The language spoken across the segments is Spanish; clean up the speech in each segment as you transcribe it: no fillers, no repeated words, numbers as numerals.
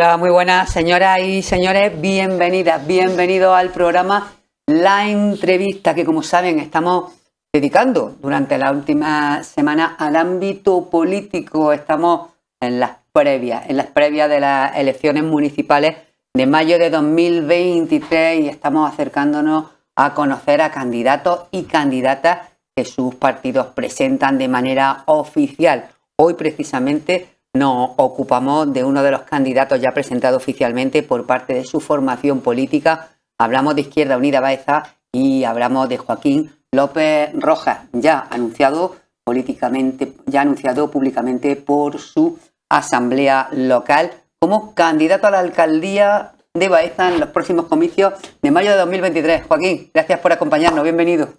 Hola, muy buenas señoras y señores, bienvenidas, bienvenidos al programa La Entrevista, que como saben estamos dedicando durante la última semana al ámbito político. Estamos en las previas de las elecciones municipales de mayo de 2023 y estamos acercándonos a conocer a candidatos y candidatas que sus partidos presentan de manera oficial. Hoy precisamente nos ocupamos de uno de los candidatos ya presentado oficialmente por parte de su formación política. Hablamos de Izquierda Unida Baeza y hablamos de Joaquín López Rojas, ya anunciado públicamente por su asamblea local como candidato a la alcaldía de Baeza en los próximos comicios de mayo de 2023. Joaquín, gracias por acompañarnos, bienvenido.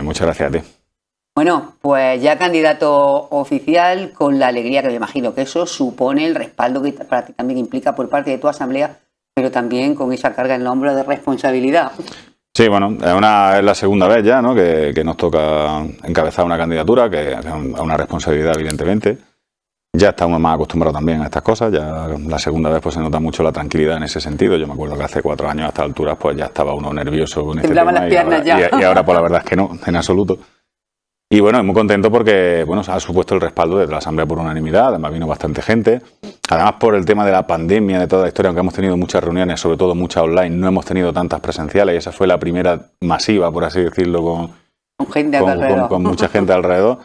Muchas gracias a ti. Bueno, pues ya candidato oficial, con la alegría que me imagino que eso supone, el respaldo que para ti también implica por parte de tu asamblea, pero también con esa carga en el hombro de responsabilidad. Sí, bueno, es la segunda vez ya, ¿no?, que nos toca encabezar una candidatura, que es una responsabilidad, evidentemente. Ya estamos más acostumbrados también a estas cosas, ya la segunda vez pues se nota mucho la tranquilidad en ese sentido. Yo me acuerdo que hace 4 años a estas alturas pues ya estaba uno nervioso con este tema. Las piernas y ahora pues la verdad es que no, en absoluto. Y bueno, muy contento porque bueno, ha supuesto el respaldo de la Asamblea por unanimidad, además vino bastante gente. Además por el tema de la pandemia, de toda la historia, aunque hemos tenido muchas reuniones, sobre todo muchas online, no hemos tenido tantas presenciales y esa fue la primera masiva, por así decirlo, con mucha gente alrededor.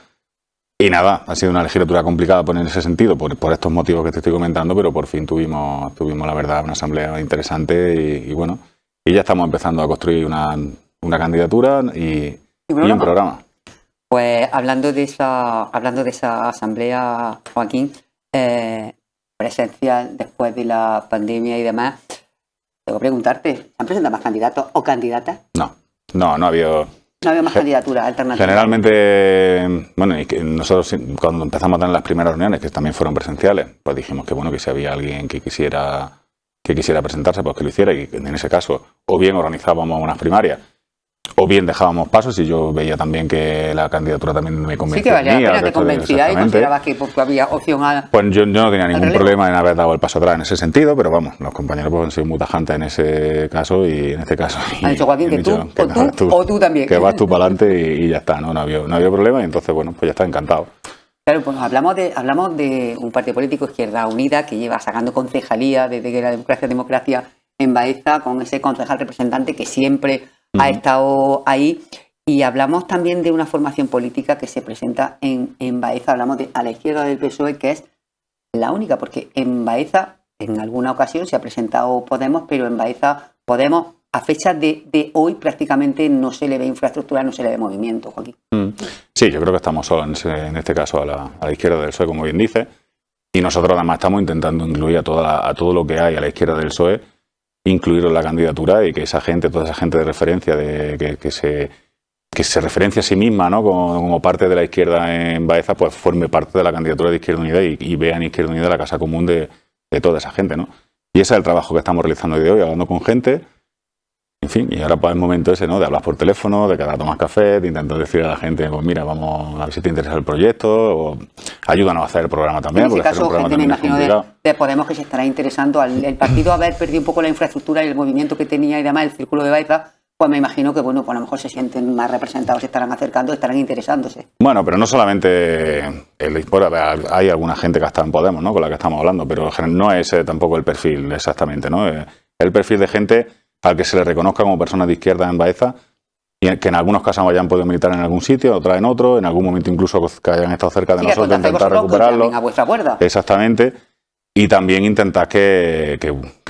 Y nada, ha sido una legislatura complicada en ese sentido, por estos motivos que te estoy comentando, pero por fin tuvimos la verdad una asamblea interesante y bueno, y ya estamos empezando a construir una candidatura y un programa. Pues hablando de esa asamblea, Joaquín, presencial después de la pandemia y demás, tengo que preguntarte, ¿se han presentado más candidatos o candidatas? No ha habido... No había más candidaturas alternativas. Generalmente, bueno, y que nosotros cuando empezamos a tener las primeras reuniones, que también fueron presenciales, pues dijimos que bueno, que si había alguien que quisiera presentarse, pues que lo hiciera, y en ese caso, o bien organizábamos unas primarias, o bien dejábamos pasos, y yo veía también que la candidatura también me convencía. Sí, que valía la pena, te convencía y considerabas que había opción a... Pues yo no tenía ningún problema en haber dado el paso atrás en ese sentido, pero vamos, los compañeros pues han sido muy tajantes en ese caso y en este caso... Han dicho, Joaquín, que tú o tú también. Que vas tú para adelante y ya está, no había problema y entonces, bueno, pues ya está, encantado. Claro, pues hablamos de un partido político, Izquierda Unida, que lleva sacando concejalía desde que la democracia en Baeza, con ese concejal representante que siempre ha estado ahí. Y hablamos también de una formación política que se presenta en Baeza. Hablamos a la izquierda del PSOE, que es la única, porque en Baeza en alguna ocasión se ha presentado Podemos, pero en Baeza Podemos a fecha de hoy prácticamente no se le ve infraestructura, no se le ve movimiento, Joaquín. Sí, yo creo que estamos solos en este caso a la izquierda del PSOE, como bien dice, y nosotros además estamos intentando incluir a todo lo que hay a la izquierda del PSOE, incluirlo en la candidatura y que toda esa gente de referencia, que se referencia a sí misma, ¿no?, como parte de la izquierda en Baeza, pues forme parte de la candidatura de Izquierda Unida y vea en Izquierda Unida la casa común de toda esa gente, ¿no? Y ese es el trabajo que estamos realizando hoy de hoy, hablando con gente. En fin, y ahora pues es el momento ese, ¿no?, de hablar por teléfono, de quedar a tomar café, de intentar decir a la gente, pues mira, vamos a ver si te interesa el proyecto, o ayúdanos a hacer el programa también. En ese caso, gente, me imagino, de Podemos, que se estará interesando el partido haber perdido un poco la infraestructura y el movimiento que tenía y demás, el círculo de Baeza, pues me imagino que, bueno, pues a lo mejor se sienten más representados, se estarán acercando, estarán interesándose. Bueno, pero no solamente hay alguna gente que está en Podemos, ¿no?, con la que estamos hablando, pero no es tampoco el perfil exactamente, ¿no? El perfil de gente al que se le reconozca como personas de izquierda en Baeza y que en algunos casos hayan podido militar en algún sitio, otras en otro, en algún momento incluso que hayan estado cerca de nosotros, intentar recuperarlo. A vuestra cuerda. Exactamente. Y también intentar que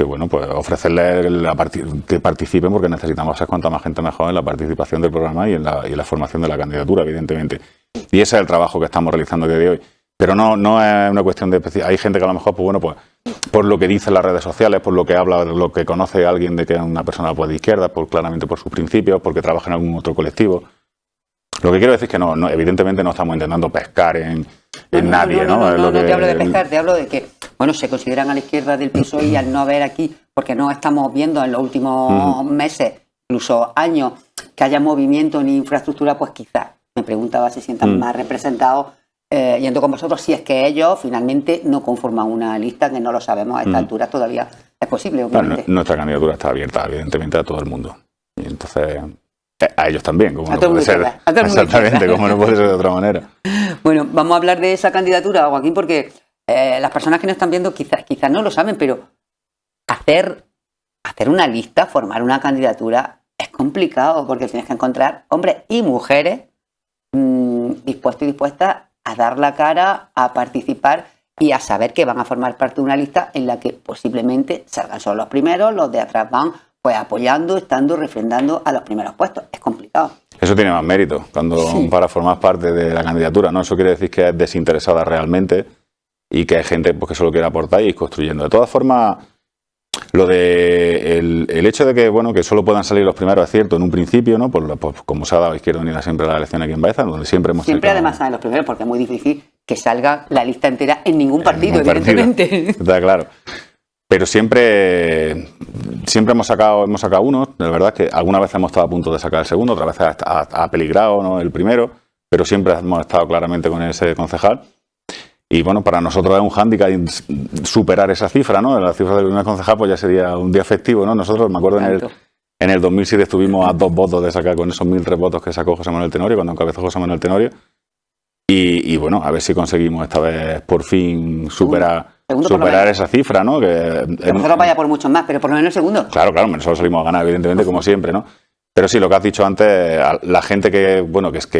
bueno, pues ofrecerles que participen, porque necesitamos ser cuanta más gente mejor en la participación del programa y en la formación de la candidatura, evidentemente. Y ese es el trabajo que estamos realizando a día de hoy. Pero no es una cuestión de... Hay gente que a lo mejor, pues bueno, pues por lo que dicen las redes sociales, por lo que habla, lo que conoce alguien de que es una persona pues de izquierda, claramente por sus principios, porque trabaja en algún otro colectivo. Lo que quiero decir es que no, evidentemente no estamos intentando pescar en nadie, ¿no? No te hablo de pescar, te hablo de que, bueno, se consideran a la izquierda del PSOE y al no haber aquí, porque no estamos viendo en los últimos meses, incluso años, que haya movimiento ni infraestructura, pues quizás, me preguntaba si sientan más representados yendo con vosotros, si es que ellos finalmente no conforman una lista, que no lo sabemos a esta altura, todavía es posible, obviamente. Bueno, nuestra candidatura está abierta, evidentemente, a todo el mundo. Y entonces, a ellos también, como no puede ser. Exactamente, como no puede ser de otra manera. Bueno, vamos a hablar de esa candidatura, Joaquín, porque las personas que nos están viendo quizás no lo saben, pero hacer una lista, formar una candidatura, es complicado, porque tienes que encontrar hombres y mujeres dispuestos y dispuestas a dar la cara, a participar y a saber que van a formar parte de una lista en la que posiblemente salgan solo los primeros, los de atrás van pues apoyando, estando, refrendando a los primeros puestos. Es complicado. Eso tiene más mérito para formar parte de la candidatura, ¿no? Eso quiere decir que es desinteresada realmente y que hay gente pues, que solo quiere aportar y ir construyendo. De todas formas, lo de el hecho de que bueno que solo puedan salir los primeros es cierto en un principio, ¿no? Pues, como se ha dado Izquierda Unida siempre a la elección aquí en Baeza, donde siempre además salen los primeros, porque es muy difícil que salga la lista entera en ningún partido, evidentemente. Está claro. Pero siempre hemos sacado uno. La verdad es que alguna vez hemos estado a punto de sacar el segundo, otra vez ha peligrado, ¿no? El primero, pero siempre hemos estado claramente con ese concejal. Y bueno, para nosotros es un hándicap superar esa cifra, ¿no? La cifra del primer concejal pues ya sería un día festivo, ¿no? Nosotros, me acuerdo, en el 2007 estuvimos a 2 votos de sacar con esos 1.003 votos que sacó José Manuel Tenorio, cuando encabezó José Manuel Tenorio. Y bueno, a ver si conseguimos esta vez por fin superar esa cifra, ¿no? Que nosotros vaya por muchos más, pero por lo menos el segundo. Claro, nosotros salimos a ganar, evidentemente, como siempre, ¿no? Pero sí, lo que has dicho antes, la gente que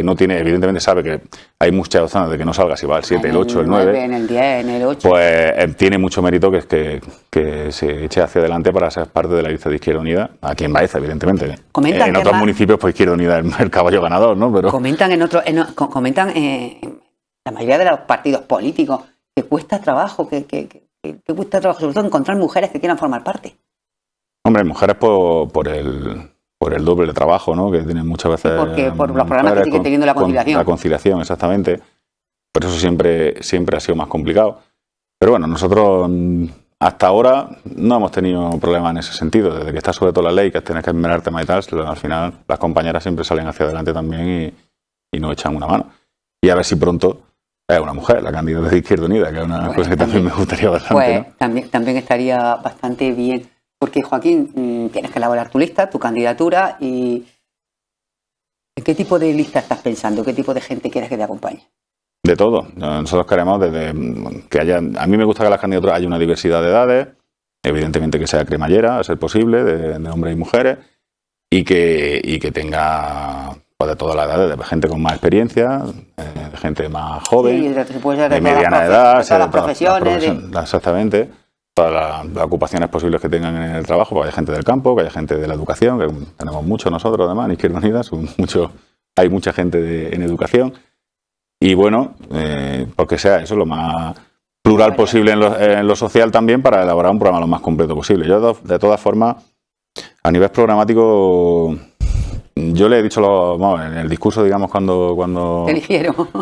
no tiene, evidentemente sabe que hay muchas opciones de que no salga, si va el 7, el 8, el 9. En el 10, en el 8. Pues tiene mucho mérito que se eche hacia adelante para ser parte de la lista de Izquierda Unida, aquí en Baeza, evidentemente. En otros municipios, pues Izquierda Unida es el caballo ganador, ¿no? Pero comentan en la mayoría de los partidos políticos que cuesta trabajo, que cuesta trabajo, sobre todo encontrar mujeres que quieran formar parte. Hombre, mujeres por el doble de trabajo, ¿no? Que tienen muchas veces. Por los problemas que siguen teniendo la conciliación. La conciliación, exactamente. Por eso siempre ha sido más complicado. Pero bueno, nosotros hasta ahora no hemos tenido problemas en ese sentido. Desde que está sobre todo la ley, que tienes que esmerar temas y tal, al final las compañeras siempre salen hacia adelante también y nos echan una mano. Y a ver si pronto es una mujer, la candidata de Izquierda Unida, que es una cosa que también me gustaría bastante. Pues ¿no? también estaría bastante bien. Porque, Joaquín, tienes que elaborar tu lista, tu candidatura y ¿en qué tipo de lista estás pensando? ¿Qué tipo de gente quieres que te acompañe? De todo. Nosotros queremos desde que haya... A mí me gusta que en las candidaturas haya una diversidad de edades, evidentemente que sea cremallera, a ser posible, de hombres y mujeres, y que tenga pues, de todas las edades, de gente con más experiencia, de gente más joven, de mediana edad, de todas las profesiones. Exactamente. Todas las ocupaciones posibles que tengan en el trabajo, que haya gente del campo, que haya gente de la educación, que tenemos mucho nosotros además en Izquierda Unida, hay mucha gente en educación. Y bueno, porque sea eso lo más plural posible en lo social también para elaborar un programa lo más completo posible. Yo de todas formas, a nivel programático, yo le he dicho en el discurso, digamos, cuando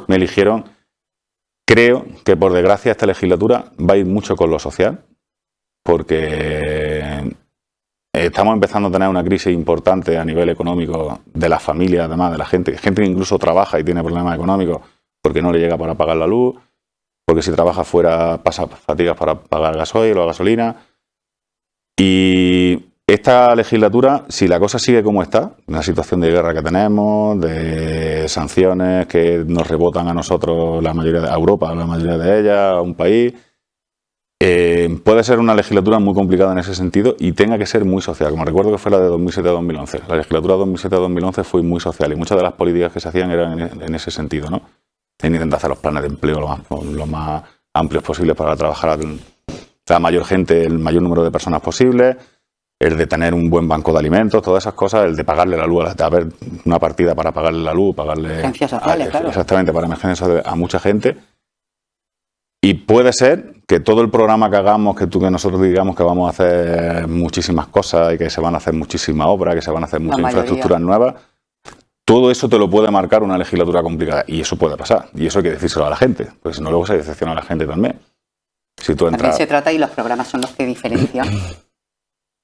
me eligieron, creo que por desgracia esta legislatura va a ir mucho con lo social, porque estamos empezando a tener una crisis importante a nivel económico de las familias, además de la gente que incluso trabaja y tiene problemas económicos porque no le llega para pagar la luz, porque si trabaja fuera pasa fatigas para pagar gasoil o gasolina. Y esta legislatura, si la cosa sigue como está, la situación de guerra que tenemos, de sanciones que nos rebotan a nosotros, a Europa, la mayoría de ellas, a un país, puede ser una legislatura muy complicada en ese sentido y tenga que ser muy social, como recuerdo que fue la de 2007 a 2011. La legislatura de 2007 a 2011 fue muy social y muchas de las políticas que se hacían eran en ese sentido, ¿no? En intentar hacer los planes de empleo lo más amplios posibles para trabajar la mayor gente, el mayor número de personas posible, el de tener un buen banco de alimentos, todas esas cosas, el de pagarle la luz, de haber una partida para pagarle la luz, pagarle... Emergencias sociales, claro. Exactamente, para emergencias a mucha gente. Y puede ser que todo el programa que hagamos, que nosotros digamos que vamos a hacer muchísimas cosas y que se van a hacer muchísimas obras, que se van a hacer muchas infraestructuras nuevas, todo eso te lo puede marcar una legislatura complicada. Y eso puede pasar. Y eso hay que decírselo a la gente, porque si no luego se decepciona a la gente también. Si tú entras... También se trata, y los programas son los que diferencian,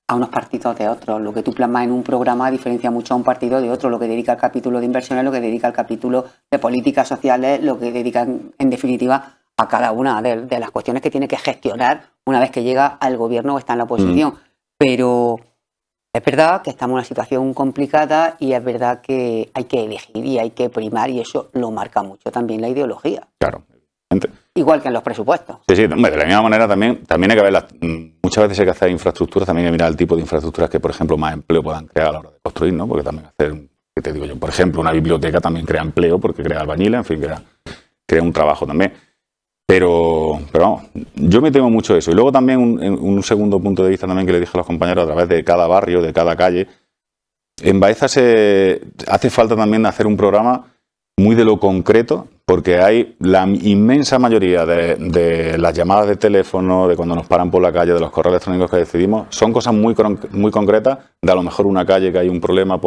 a unos partidos de otros. Lo que tú plasmas en un programa diferencia mucho a un partido de otro. Lo que dedica el capítulo de inversiones, lo que dedica el capítulo de políticas sociales, lo que dedica en definitiva a cada una de las cuestiones que tiene que gestionar una vez que llega al gobierno o está en la oposición. Pero es verdad que estamos en una situación complicada y es verdad que hay que elegir y hay que primar, y eso lo marca mucho también la ideología. Claro. Igual que en los presupuestos. Sí, de la misma manera también hay que ver, muchas veces hay que hacer infraestructuras, también hay que mirar el tipo de infraestructuras que, por ejemplo, más empleo puedan crear a la hora de construir, ¿no? Porque también hacer, ¿qué te digo yo? Por ejemplo, una biblioteca también crea empleo porque crea albañiles, en fin, crea un trabajo también. Pero vamos, yo me temo mucho eso. Y luego también un segundo punto de vista también que le dije a los compañeros a través de cada barrio, de cada calle. En Baeza hace falta también hacer un programa muy de lo concreto, porque hay la inmensa mayoría de las llamadas de teléfono, de cuando nos paran por la calle, de los correos electrónicos que decidimos, son cosas muy concretas, de a lo mejor una calle que hay un problema,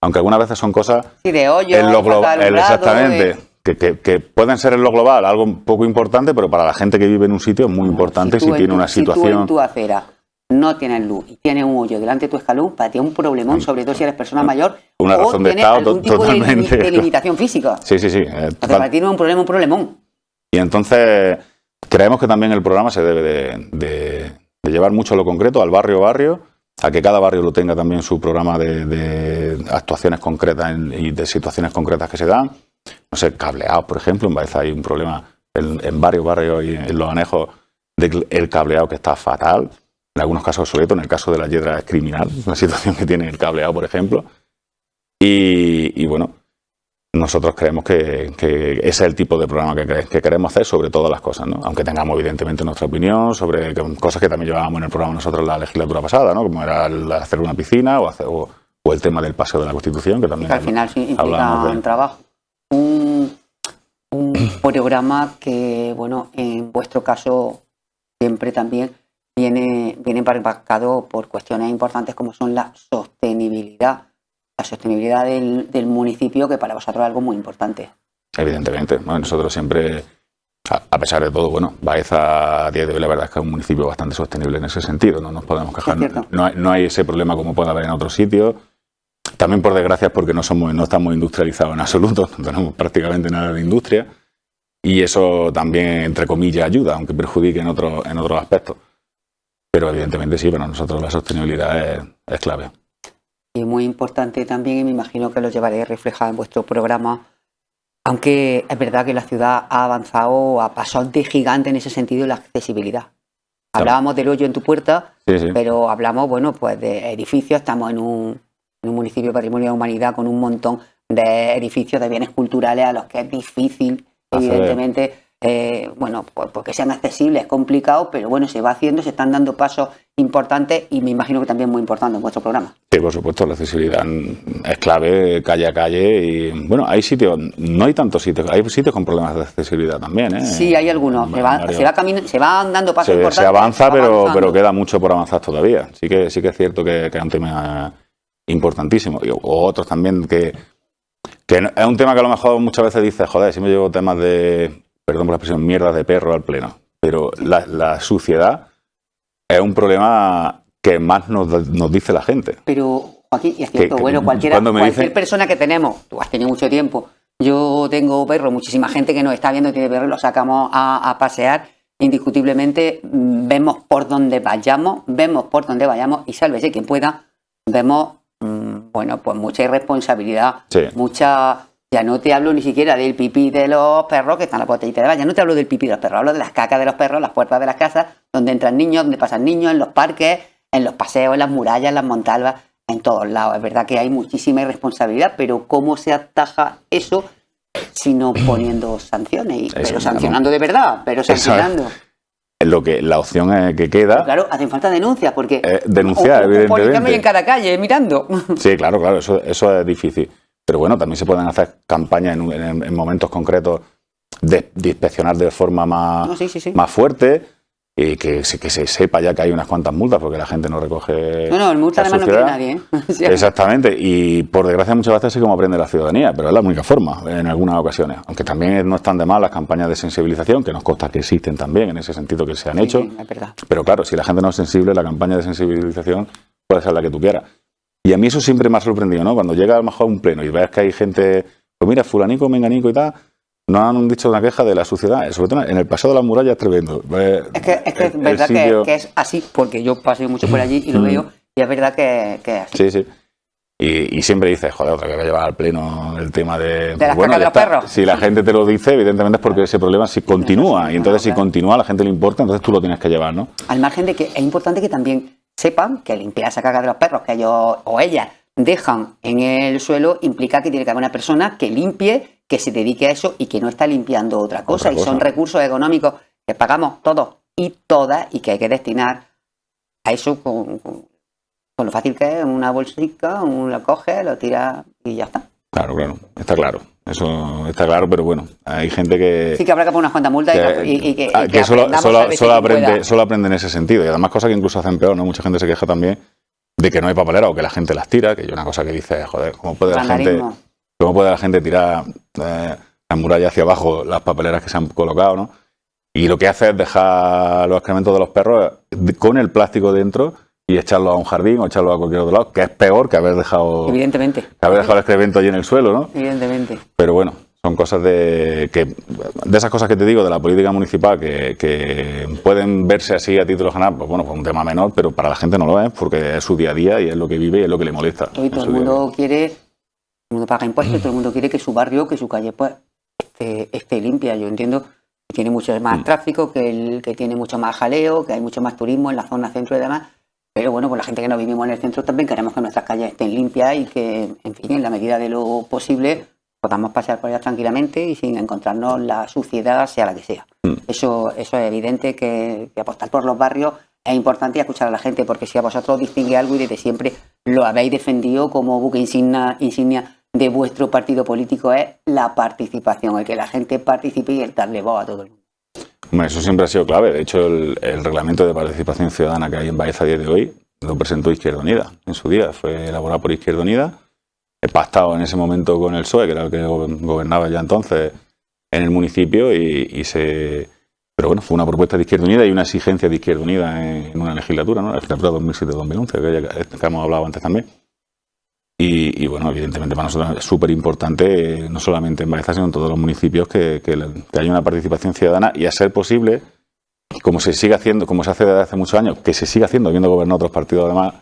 aunque algunas veces son cosas sí, de hoyo, en lo global, exactamente, que pueden ser en lo global algo un poco importante, pero para la gente que vive en un sitio es muy importante si tiene una situación. Si tú en tu acera no tienes luz y tienes un hoyo delante de tu escalón, para ti es un problemón, sobre todo si eres persona mayor una razón de estado algún tipo totalmente de limitación física. Sí. Para ti no es un problemón. Y entonces creemos que también el programa se debe de llevar mucho a lo concreto, al barrio, a que cada barrio lo tenga también su programa de actuaciones concretas y de situaciones concretas que se dan. No sé, cableados, por ejemplo, en Baeza hay un problema en varios barrios y en Los Anejos del cableado que está fatal. En algunos casos obsoleto, en el caso de la Yedra es criminal, la situación que tiene el cableado, por ejemplo. Y bueno, nosotros creemos que ese es el tipo de programa que queremos hacer sobre todas las cosas, ¿no? Aunque tengamos evidentemente nuestra opinión sobre cosas que también llevábamos en el programa nosotros la legislatura pasada, ¿no? Como era hacer una piscina o el tema del Paseo de la Constitución, que también al final sí implica un trabajo. Un programa que, bueno, en vuestro caso siempre también viene marcado por cuestiones importantes como son la sostenibilidad del municipio, que para vosotros es algo muy importante. Evidentemente, bueno, nosotros siempre, a pesar de todo, bueno, Baeza a día de hoy la verdad es que es un municipio bastante sostenible en ese sentido, no nos podemos quejar, no hay ese problema como puede haber en otros sitios. También, por desgracia, porque no estamos industrializados en absoluto, no tenemos prácticamente nada de industria, y eso también, entre comillas, ayuda, aunque perjudique en otros aspectos. Pero evidentemente sí, para nosotros la sostenibilidad es clave. Y muy importante también, y me imagino que lo llevaréis reflejado en vuestro programa, aunque es verdad que la ciudad ha avanzado a pasos de gigante en ese sentido, la accesibilidad. Hablábamos del hoyo en tu puerta, sí. Pero hablamos, bueno, pues de edificios. Estamos en un municipio de patrimonio de la humanidad con un montón de edificios de bienes culturales a los que es difícil, evidentemente, bueno, pues porque sean accesibles, es complicado, pero bueno, se va haciendo, se están dando pasos importantes y me imagino que también muy importantes en vuestro programa. Sí, por supuesto, la accesibilidad es clave, calle a calle, y bueno, hay sitios, no hay tantos sitios, hay sitios con problemas de accesibilidad también, ¿eh? Sí, hay algunos, se van dando pasos importantes. Se avanza, pero queda mucho por avanzar todavía. Sí que es cierto que es un tema importantísimo, o otros también que es un tema que a lo mejor muchas veces dices, joder, si me llevo temas de, perdón por la expresión, mierdas de perro al pleno, pero la suciedad es un problema que más nos dice la gente. Pero, Joaquín, y es cierto, bueno, cualquier persona que tenemos, tú has tenido mucho tiempo, yo tengo perro, muchísima gente que nos está viendo tiene perro, lo sacamos a pasear, indiscutiblemente vemos por dónde vayamos y sálvese quien pueda, vemos, bueno, pues mucha irresponsabilidad, ya no te hablo ni siquiera del pipí de los perros que están en la botellita de baño, ya no te hablo del pipí de los perros, hablo de las cacas de los perros, las puertas de las casas, donde entran niños, donde pasan niños, en los parques, en los paseos, en las murallas, en las montalbas, en todos lados. Es verdad que hay muchísima irresponsabilidad, pero ¿cómo se ataja eso si no poniendo sanciones? Pero sancionando de verdad, pero sancionando. La opción que queda... Pero claro, hacen falta denuncias, porque... denunciar, evidentemente. Un en cada calle, mirando. Sí, claro, eso es difícil. Pero bueno, también se pueden hacer campañas en momentos concretos de inspeccionar de forma más fuerte. que se sepa ya que hay unas cuantas multas porque la gente no recoge. No, el multa además no quiere nadie, ¿eh? Sí. Exactamente, y por desgracia muchas veces sí como aprende la ciudadanía, pero es la única forma en algunas ocasiones. Aunque también no están de más las campañas de sensibilización, que nos consta que existen también en ese sentido que se han hecho. Sí, es verdad. Pero claro, si la gente no es sensible, la campaña de sensibilización puede ser la que tú quieras. Y a mí eso siempre me ha sorprendido, ¿no? Cuando llega a lo mejor a un pleno y ves que hay gente, pues mira, fulanico, menganico y tal. No han dicho una queja de la suciedad, sobre todo en el paseo de las murallas es tremendo. Es que es verdad que es así, porque yo paseo mucho por allí y lo veo, y es verdad que es así. Sí, sí. Y siempre dices, joder, otra vez voy a llevar al pleno el tema de las cacas de los perros. Si la gente te lo dice, evidentemente es porque ese problema sí continúa, y entonces si continúa, a la gente le importa, entonces tú lo tienes que llevar, ¿no? Al margen de que es importante que también sepan que limpiar esa caca de los perros que ellos o ellas dejan en el suelo implica que tiene que haber una persona que limpie, que se dedique a eso y que no está limpiando otra cosa. Y son recursos económicos que pagamos todos y todas y que hay que destinar a eso con lo fácil que es, una bolsita, uno lo coge, lo tira y ya está. Claro, está claro. Eso está claro, pero bueno, hay gente que... Sí que habrá que poner unas cuantas multas y que solo aprende en ese sentido. Y además cosas que incluso hacen peor, ¿no? Mucha gente se queja también de que no hay papelera o que la gente las tira, que yo una cosa que dice, joder, ¿cómo puede la gente tirar la muralla hacia abajo las papeleras que se han colocado, ¿no? Y lo que hace es dejar los excrementos de los perros con el plástico dentro y echarlo a un jardín o echarlo a cualquier otro lado, que es peor que haber dejado... Evidentemente. Que haber dejado el excremento allí en el suelo, ¿no? Evidentemente. Pero bueno, son cosas de esas cosas que te digo de la política municipal que pueden verse así a título general, pues bueno, pues un tema menor, pero para la gente no lo es, porque es su día a día y es lo que vive y es lo que le molesta. Hoy todo el mundo quiere, todo el mundo paga impuestos, todo el mundo quiere que su barrio, que su calle pues esté limpia. Yo entiendo que tiene mucho más tráfico, que tiene mucho más jaleo, que hay mucho más turismo en la zona centro y demás. Pero bueno, pues la gente que no vivimos en el centro también queremos que nuestras calles estén limpias y que, en fin, en la medida de lo posible podamos pasear por ellas tranquilamente y sin encontrarnos la suciedad, sea la que sea. Eso es evidente que apostar por los barrios es importante y escuchar a la gente, porque si a vosotros distingue algo y desde siempre lo habéis defendido como buque insignia de vuestro partido político, es la participación, el que la gente participe y el darle voz a todo el mundo. Eso siempre ha sido clave. De hecho, el reglamento de participación ciudadana que hay en Baeza a día de hoy lo presentó Izquierda Unida en su día. Fue elaborado por Izquierda Unida, pactado en ese momento con el PSOE, que era el que gobernaba ya entonces en el municipio, pero bueno, fue una propuesta de Izquierda Unida y una exigencia de Izquierda Unida en una legislatura, ¿no? La legislatura 2007-2011, que hemos hablado antes también. Y bueno, evidentemente para nosotros es súper importante, no solamente en Baeza, sino en todos los municipios, que haya una participación ciudadana y a ser posible, como se sigue haciendo, como se hace desde hace muchos años, que se sigue haciendo, habiendo gobernado otros partidos además,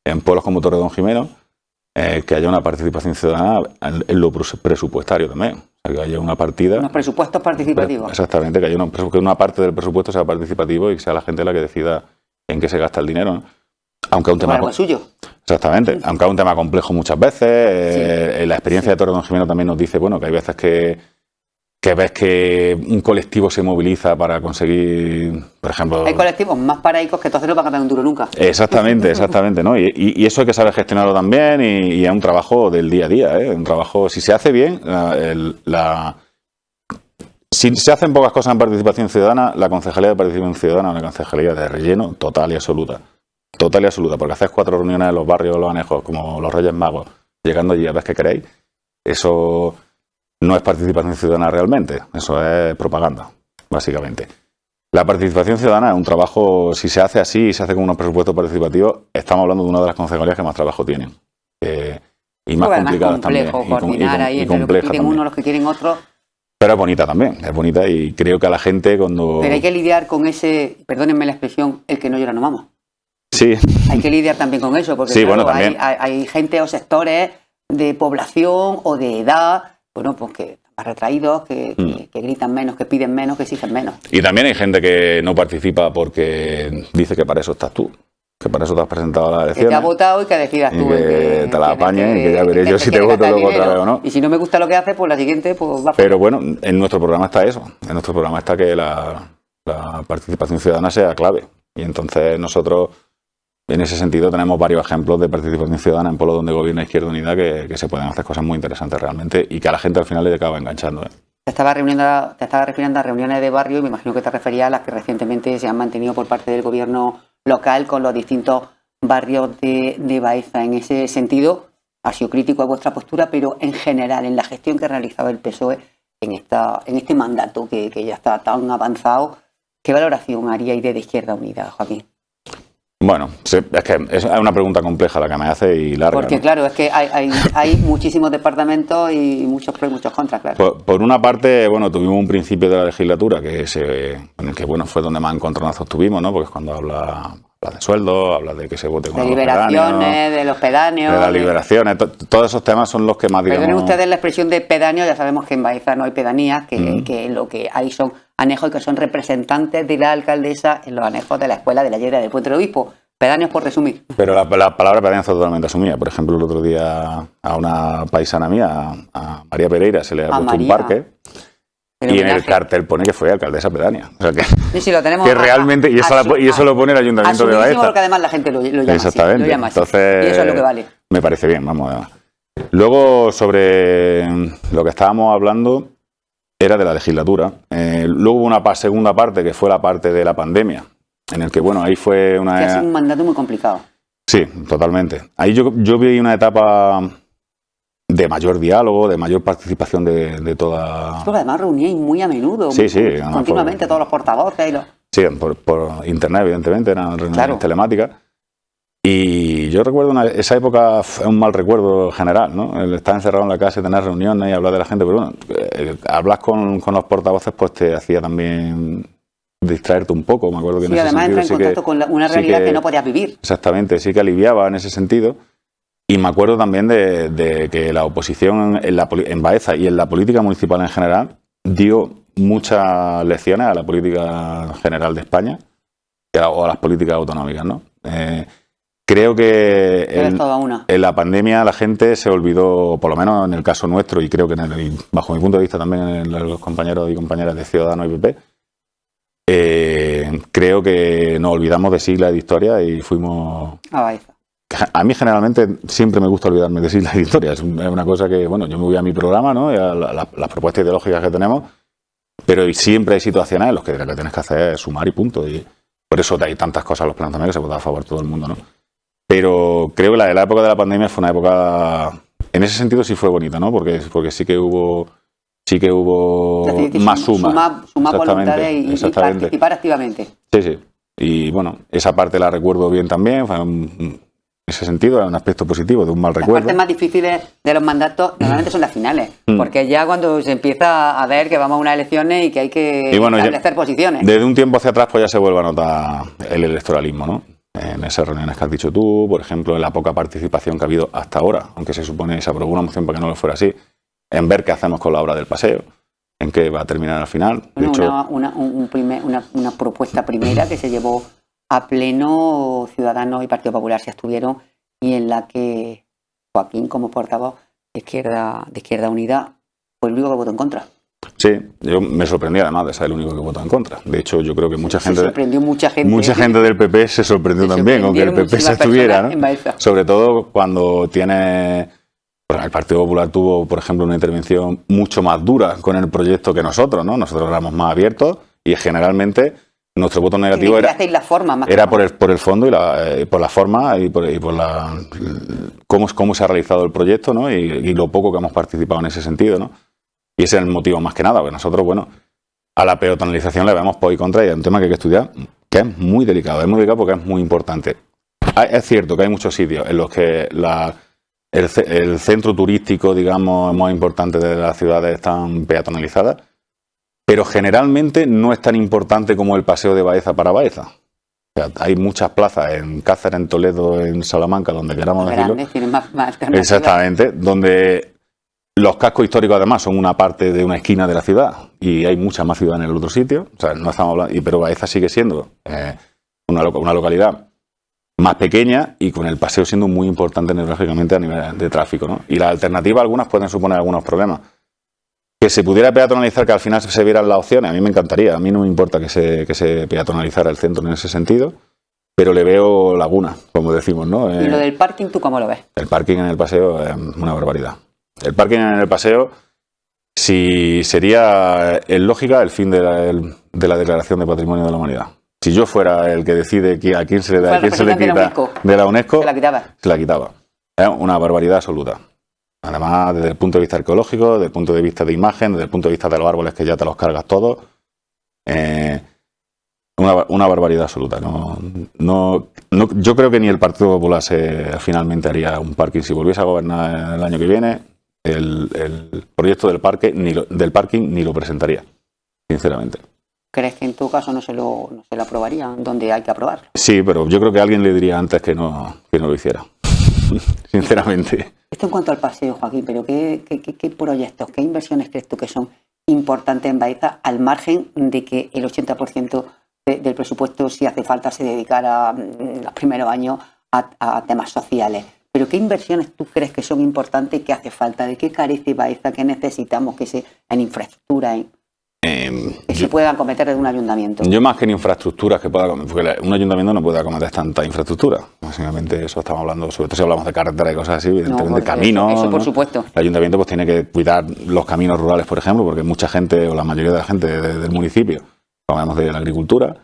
en pueblos como Torredonjimeno, que haya una participación ciudadana en lo presupuestario también. O sea, que haya una partida... Unos presupuestos participativos. Exactamente, que haya una parte del presupuesto sea participativo y que sea la gente la que decida en qué se gasta el dinero, ¿no? Aunque es un tema suyo. Exactamente, aunque es un tema complejo muchas veces. La experiencia de Torredonjimeno también nos dice, bueno, que hay veces que ves que un colectivo se moviliza para conseguir, por ejemplo... Hay colectivos más paraicos que entonces no van a ganar un duro nunca. Exactamente, ¿no? Y eso hay que saber gestionarlo también y es un trabajo del día a día, ¿eh? Un trabajo, si se hace bien, si se hacen pocas cosas en participación ciudadana, la Concejalía de Participación Ciudadana es una concejalía de relleno total y absoluta. Total y absoluta, porque hacéis 4 reuniones en los barrios, los anejos, como los Reyes Magos, llegando allí a ver qué queréis. Eso no es participación ciudadana realmente, eso es propaganda, básicamente. La participación ciudadana es un trabajo, si se hace así y se hace con unos presupuestos participativos, estamos hablando de una de las concejalías que más trabajo tienen. Y más complicadas también. Coordinar ahí entre los que quieren uno, los que quieren otro. Pero es bonita también, es bonita y creo que a la gente cuando... Pero hay que lidiar con ese, perdónenme la expresión, el que no llora no mama. Sí. Hay que lidiar también con eso, porque sí, claro, bueno, hay gente o sectores de población o de edad, bueno, pues que están más retraídos, que gritan menos, que piden menos, que exigen menos. Y también hay gente que no participa porque dice que para eso estás tú, que para eso te has presentado a las elecciones. Que te ha votado y que decidas tú. Que te la apañes y que ya veré yo si te voto luego otra vez o no. Y si no me gusta lo que haces, pues la siguiente pues va. Pero bueno, en nuestro programa está eso. En nuestro programa está que la participación ciudadana sea clave. Y entonces nosotros... En ese sentido tenemos varios ejemplos de participación ciudadana en pueblos donde gobierna Izquierda Unida que se pueden hacer cosas muy interesantes realmente y que a la gente al final le acaba enganchando. te estaba refiriendo a reuniones de barrio y me imagino que te referías a las que recientemente se han mantenido por parte del gobierno local con los distintos barrios de Baeza. En ese sentido, ha sido crítico de vuestra postura, pero en general, en la gestión que ha realizado el PSOE en este mandato que ya está tan avanzado, ¿qué valoración haríais de Izquierda Unida, Joaquín? Bueno, es que es una pregunta compleja la que me hace y larga. Porque, ¿no? Claro, es que hay muchísimos departamentos y muchos pros y muchos contras, claro. Por una parte, bueno, tuvimos un principio de la legislatura en el que, bueno, fue donde más encontronazos tuvimos, ¿no? Porque es cuando habla de sueldos, habla de que se vote con los liberaciones, de los pedáneos. De las liberaciones, todos esos temas son los que más, digamos... Perdonen ustedes la expresión de pedáneo, ya sabemos que en Baeza no hay pedanías, que lo que hay son anejos y que son representantes de la alcaldesa en los anejos de la Escuela de la Llera del Puente del Obispo. Pedáneos por resumir. Pero la palabra pedáneo está totalmente asumida. Por ejemplo, el otro día a una paisana mía, a María Pereira, se le ha puesto un parque y en el cartel pone que fue alcaldesa pedánea. O sea que, sí, lo tenemos que realmente, y eso lo pone el Ayuntamiento de Baeza. Porque además la gente lo llama exactamente. Así, lo llama Entonces, así. Y eso es lo que vale. Me parece bien, vamos. Luego, sobre lo que estábamos hablando, era de la legislatura. Luego hubo una segunda parte, que fue la parte de la pandemia, en el que, bueno, ahí fue una... Que ha sido un mandato muy complicado. Sí, totalmente. Ahí yo vi una etapa de mayor diálogo, de mayor participación de toda... Porque además reuníais muy a menudo, sí, continuamente, todos los portavoces y los... Sí, por internet, evidentemente, eran reuniones telemáticas. Y yo recuerdo esa época, fue un mal recuerdo general, ¿no? El estar encerrado en la casa y tener reuniones y hablar de la gente, pero bueno, hablar con los portavoces pues te hacía también distraerte un poco, me acuerdo que sí, en ese además sentido entra en contacto con una realidad que no podías vivir. Exactamente, sí que aliviaba en ese sentido. Y me acuerdo también de que la oposición en Baeza y en la política municipal en general dio muchas lecciones a la política general de España o a las políticas autonómicas, ¿no? Creo que en la pandemia la gente se olvidó, por lo menos en el caso nuestro, y creo que bajo mi punto de vista también en los compañeros y compañeras de Ciudadanos y PP, creo que nos olvidamos de siglas de historia y fuimos... A mí generalmente siempre me gusta olvidarme de siglas de historia. Es una cosa que, bueno, yo me voy a mi programa, ¿no? Y a las propuestas ideológicas que tenemos, pero siempre hay situaciones en las que lo que tienes que hacer es sumar y punto. Y por eso hay tantas cosas en los planes también que se vota a favor todo el mundo, ¿no? Pero creo que la época de la pandemia fue una época, en ese sentido sí fue bonita, ¿no? Porque sí que hubo más suma. Suma voluntades y participar activamente. Sí. Y bueno, esa parte la recuerdo bien también, fue en ese sentido, es un aspecto positivo de un mal recuerdo. Las partes más difíciles de los mandatos normalmente son las finales, porque ya cuando se empieza a ver que vamos a unas elecciones y que hay que establecer posiciones. Desde un tiempo hacia atrás pues ya se vuelve a notar el electoralismo, ¿no? En esas reuniones que has dicho tú, por ejemplo, en la poca participación que ha habido hasta ahora, aunque se supone que se aprobó una moción para que no lo fuera así, en ver qué hacemos con la obra del paseo, en qué va a terminar al final. De hecho, una propuesta primera que se llevó a pleno, Ciudadanos y Partido Popular se abstuvieron, y en la que Joaquín, como portavoz de Izquierda Unida, fue el único que votó en contra. Sí, yo me sorprendí además de ser el único que votó en contra. De hecho, yo creo que mucha gente del PP se sorprendió también, aunque el PP se estuviera, ¿no? Sobre todo cuando tiene... Bueno, el Partido Popular tuvo, por ejemplo, una intervención mucho más dura con el proyecto que nosotros, ¿no? Nosotros éramos más abiertos y generalmente nuestro voto negativo era por el fondo y por la forma y por cómo se ha realizado el proyecto, ¿no? Y lo poco que hemos participado en ese sentido, ¿no? Y ese es el motivo más que nada, porque nosotros, bueno, a la peatonalización le vemos por y contra y es un tema que hay que estudiar, que es muy delicado. Es muy delicado porque es muy importante. Es cierto que hay muchos sitios en los que el centro turístico, digamos, más importante de las ciudades están peatonalizadas, pero generalmente no es tan importante como el paseo de Baeza para Baeza. O sea, hay muchas plazas en Cáceres, en Toledo, en Salamanca, donde queramos decirlo. Tienen más exactamente, donde los cascos históricos además son una parte de una esquina de la ciudad y hay muchas más ciudades en el otro sitio. O sea, no estamos hablando, pero Baeza sigue siendo una localidad más pequeña y con el paseo siendo muy importante neurológicamente a nivel de tráfico, ¿no? Y las alternativas algunas pueden suponer algunos problemas. Que se pudiera peatonalizar, que al final se vieran las opciones, a mí me encantaría. A mí no me importa que se peatonalizara el centro en ese sentido, pero le veo lagunas, como decimos, ¿no? ¿Y lo del parking tú cómo lo ves? El parking en el paseo es una barbaridad. El parking en el paseo Si sería en lógica el fin de la Declaración de Patrimonio de la Humanidad. Si yo fuera el que decide a quién se le da, a quién se le quita de la UNESCO, se la quitaba. Es una barbaridad absoluta. Además, desde el punto de vista arqueológico, desde el punto de vista de imagen, desde el punto de vista de los árboles que ya te los cargas todos, una barbaridad absoluta. Yo creo que ni el Partido Popular finalmente haría un parking. Si volviese a gobernar el año que viene, el proyecto del parking ni lo presentaría, sinceramente. ¿Crees que en tu caso no se lo aprobarían donde hay que aprobarlo? Sí, pero yo creo que alguien le diría antes que no lo hiciera. Sinceramente. Esto en cuanto al paseo, Joaquín, pero ¿qué proyectos, qué inversiones crees tú que son importantes en Baeza, al margen de que el 80% del presupuesto, si hace falta, se dedicara los primeros años a temas sociales? Pero ¿qué inversiones tú crees que son importantes y que hace falta? ¿De qué carece Baeza? ¿Qué necesitamos en infraestructura, que se puedan acometer desde un ayuntamiento? Yo más que en infraestructuras que pueda acometer, porque un ayuntamiento no puede acometer tanta infraestructura. Básicamente eso estamos hablando, sobre todo si hablamos de carreteras y cosas así, evidentemente caminos. Eso por ¿no? supuesto. El ayuntamiento pues tiene que cuidar los caminos rurales, por ejemplo, porque mucha gente, o la mayoría de la gente del municipio, hablamos de la agricultura,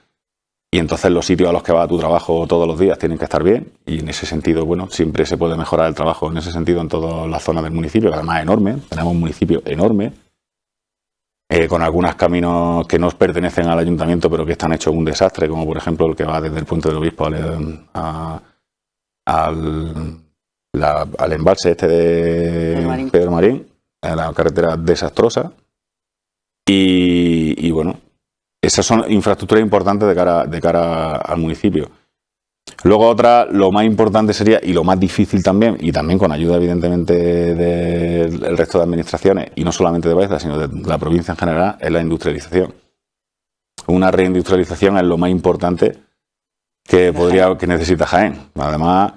y entonces los sitios a los que va a tu trabajo todos los días tienen que estar bien, y en ese sentido, bueno, siempre se puede mejorar el trabajo en ese sentido en todas las zonas del municipio, que además es enorme. Tenemos un municipio enorme, con algunos caminos que no pertenecen al ayuntamiento, pero que están hechos un desastre, como por ejemplo el que va desde el Puente del Obispo al embalse este de Pedro Marín, la carretera desastrosa. Y bueno, esas son infraestructuras importantes de cara al municipio. Luego otra, lo más importante sería, y lo más difícil también, y también con ayuda evidentemente del resto de administraciones, y no solamente de Baeza, sino de la provincia en general, es la industrialización. Una reindustrialización es lo más importante que necesita Jaén. Además,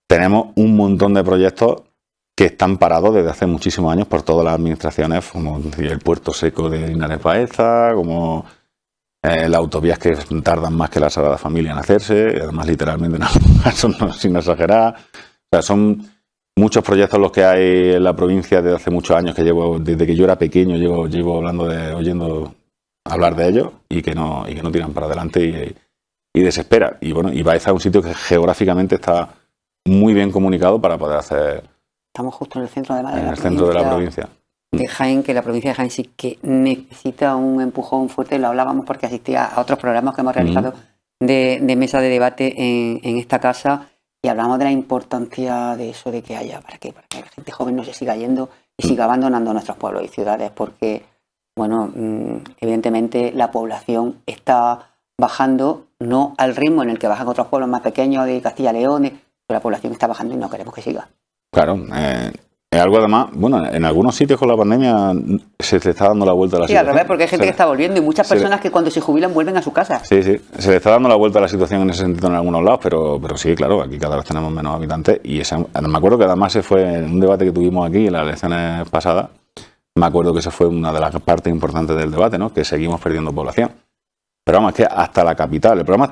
tenemos un montón de proyectos que están parados desde hace muchísimos años por todas las administraciones, como el puerto seco de Linares Baeza, como las autovías que tardan más que la Sagrada Familia en hacerse, además literalmente sin exagerar. O sea, son muchos proyectos los que hay en la provincia desde hace muchos años, desde que yo era pequeño llevo oyendo hablar de ellos y que no tiran para adelante y desespera. Y bueno, y Baeza es un sitio que geográficamente está muy bien comunicado para poder hacer. Estamos justo en el centro de el centro de la provincia. De Jaén, que la provincia de Jaén sí que necesita un empujón fuerte. Lo hablábamos porque asistía a otros programas que hemos realizado de mesa de debate en esta casa, y hablamos de la importancia de eso, de que haya, para que la gente joven no se siga yendo y siga abandonando nuestros pueblos y ciudades, porque, bueno, evidentemente la población está bajando, no al ritmo en el que bajan otros pueblos más pequeños de Castilla y León, pero la población está bajando y no queremos que siga. Claro, es algo además, bueno, en algunos sitios con la pandemia se le está dando la vuelta a la situación. Sí, al revés, porque hay gente que está volviendo y muchas personas que cuando se jubilan vuelven a su casa. Sí, se le está dando la vuelta a la situación en ese sentido en algunos lados, pero sí, claro, aquí cada vez tenemos menos habitantes y me acuerdo que además se fue en un debate que tuvimos aquí en las elecciones pasadas, me acuerdo que esa fue una de las partes importantes del debate, ¿no? Que seguimos perdiendo población. Pero vamos, es que hasta la capital, el problema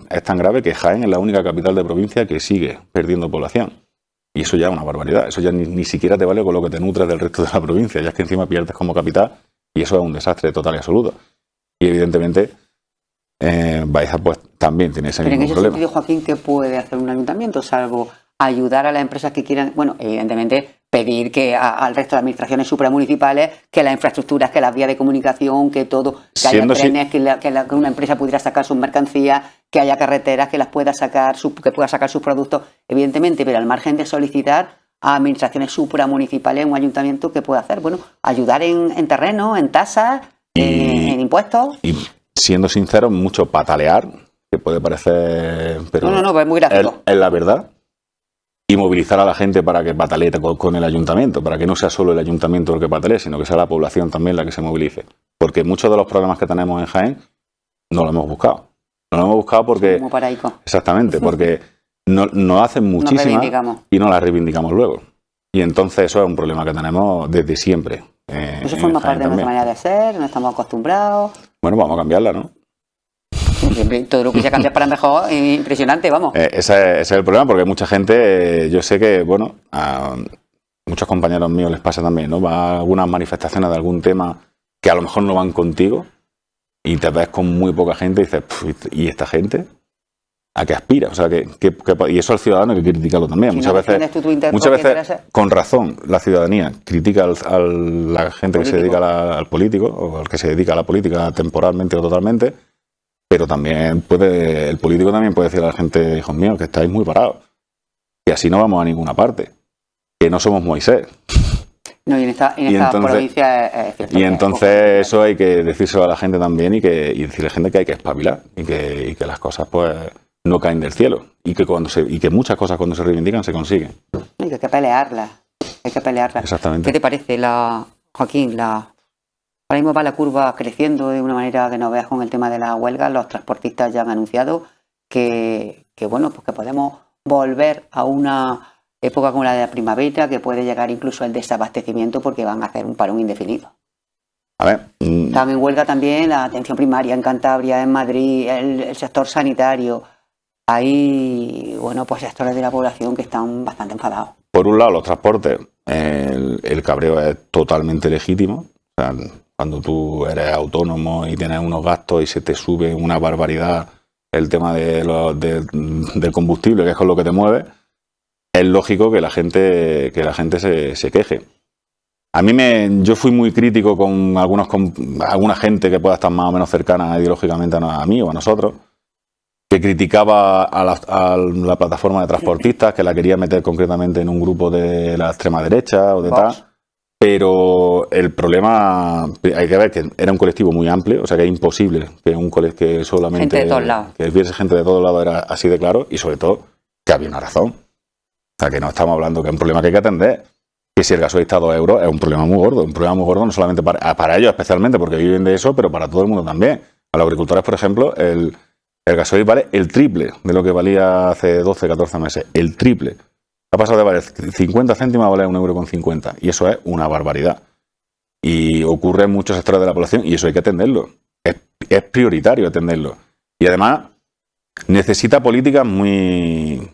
es tan grave que Jaén es la única capital de provincia que sigue perdiendo población. Y eso ya es una barbaridad, eso ya ni siquiera te vale con lo que te nutres del resto de la provincia, ya es que encima pierdes como capital y eso es un desastre total y absoluto. Y evidentemente Baeza pues también tiene ese mismo problema. Pero en ese sentido, Joaquín, ¿qué puede hacer un ayuntamiento salvo ayudar a las empresas que quieran, bueno, evidentemente pedir que al resto de administraciones supramunicipales que las infraestructuras, que las vías de comunicación, que todo, que haya trenes, que una empresa pudiera sacar sus mercancías, que haya carreteras, que las pueda sacar, que pueda sacar sus productos, evidentemente, pero al margen de solicitar a administraciones supramunicipales, un ayuntamiento que puede hacer, bueno, ayudar en terreno, en tasas, en impuestos. Y siendo sincero, mucho patalear, que puede parecer, pero no, es muy gráfico. Es la verdad. Y movilizar a la gente para que patalee con el ayuntamiento, para que no sea solo el ayuntamiento el que patalee, sino que sea la población también la que se movilice. Porque muchos de los problemas que tenemos en Jaén no lo hemos buscado. No lo hemos buscado porque... Como paraico. Exactamente, porque nos hacen muchísimas y no las reivindicamos luego. Y entonces eso es un problema que tenemos desde siempre. Eso forma parte de nuestra manera de ser, no estamos acostumbrados. Bueno, vamos a cambiarla, ¿no? Todo lo que se cambia para mejor es impresionante, vamos. Ese es el problema, porque mucha gente, yo sé que, bueno, muchos compañeros míos les pasa también, ¿no? Va a algunas manifestaciones de algún tema que a lo mejor no van contigo y te ves con muy poca gente y dices, ¿y esta gente? ¿A qué aspira? O sea, y eso al ciudadano hay que criticarlo también. Si muchas veces, con razón, la ciudadanía critica a la gente que se dedica al político o al que se dedica a la política temporalmente o totalmente, pero también el político también puede decir a la gente, hijos míos, que estáis muy parados, que así no vamos a ninguna parte, que no somos Moisés. No, y en esta provincia es cierto. Y entonces eso hay que decírselo a la gente también y decirle a la gente que hay que espabilar y que las cosas pues no caen del cielo y que muchas cosas cuando se reivindican se consiguen. Y que hay que pelearlas. Exactamente. ¿Qué te parece, Joaquín? Ahora mismo va la curva creciendo de una manera que no veas con el tema de la huelga. Los transportistas ya han anunciado que podemos volver a una época como la de la primavera, que puede llegar incluso el desabastecimiento porque van a hacer un parón indefinido. A ver. Están en huelga también la atención primaria en Cantabria, en Madrid, el sector sanitario. Hay, pues sectores de la población que están bastante enfadados. Por un lado, los transportes, el cabreo es totalmente legítimo. O sea, cuando tú eres autónomo y tienes unos gastos y se te sube una barbaridad el tema del combustible, que es con lo que te mueve, es lógico que la gente se queje. Yo fui muy crítico con alguna gente que pueda estar más o menos cercana ideológicamente a mí o a nosotros, que criticaba a la plataforma de transportistas, que la quería meter concretamente en un grupo de la extrema derecha o de tal. Pero el problema, hay que ver que era un colectivo muy amplio, o sea que es imposible que solamente... Gente de todos lados. Que hubiese gente de todos lados, era así de claro, y sobre todo que había una razón. O sea que no estamos hablando que es un problema que hay que atender. Que si el gasoil está a 2 euros es un problema muy gordo no solamente para ellos especialmente porque viven de eso, pero para todo el mundo también. A los agricultores, por ejemplo, el gasoil vale el triple de lo que valía hace 12, 14 meses. El triple. Ha pasado de valer 50 céntimos a valer 1,50 €. Y eso es una barbaridad. Y ocurre en muchos sectores de la población y eso hay que atenderlo. Es prioritario atenderlo. Y además necesita políticas muy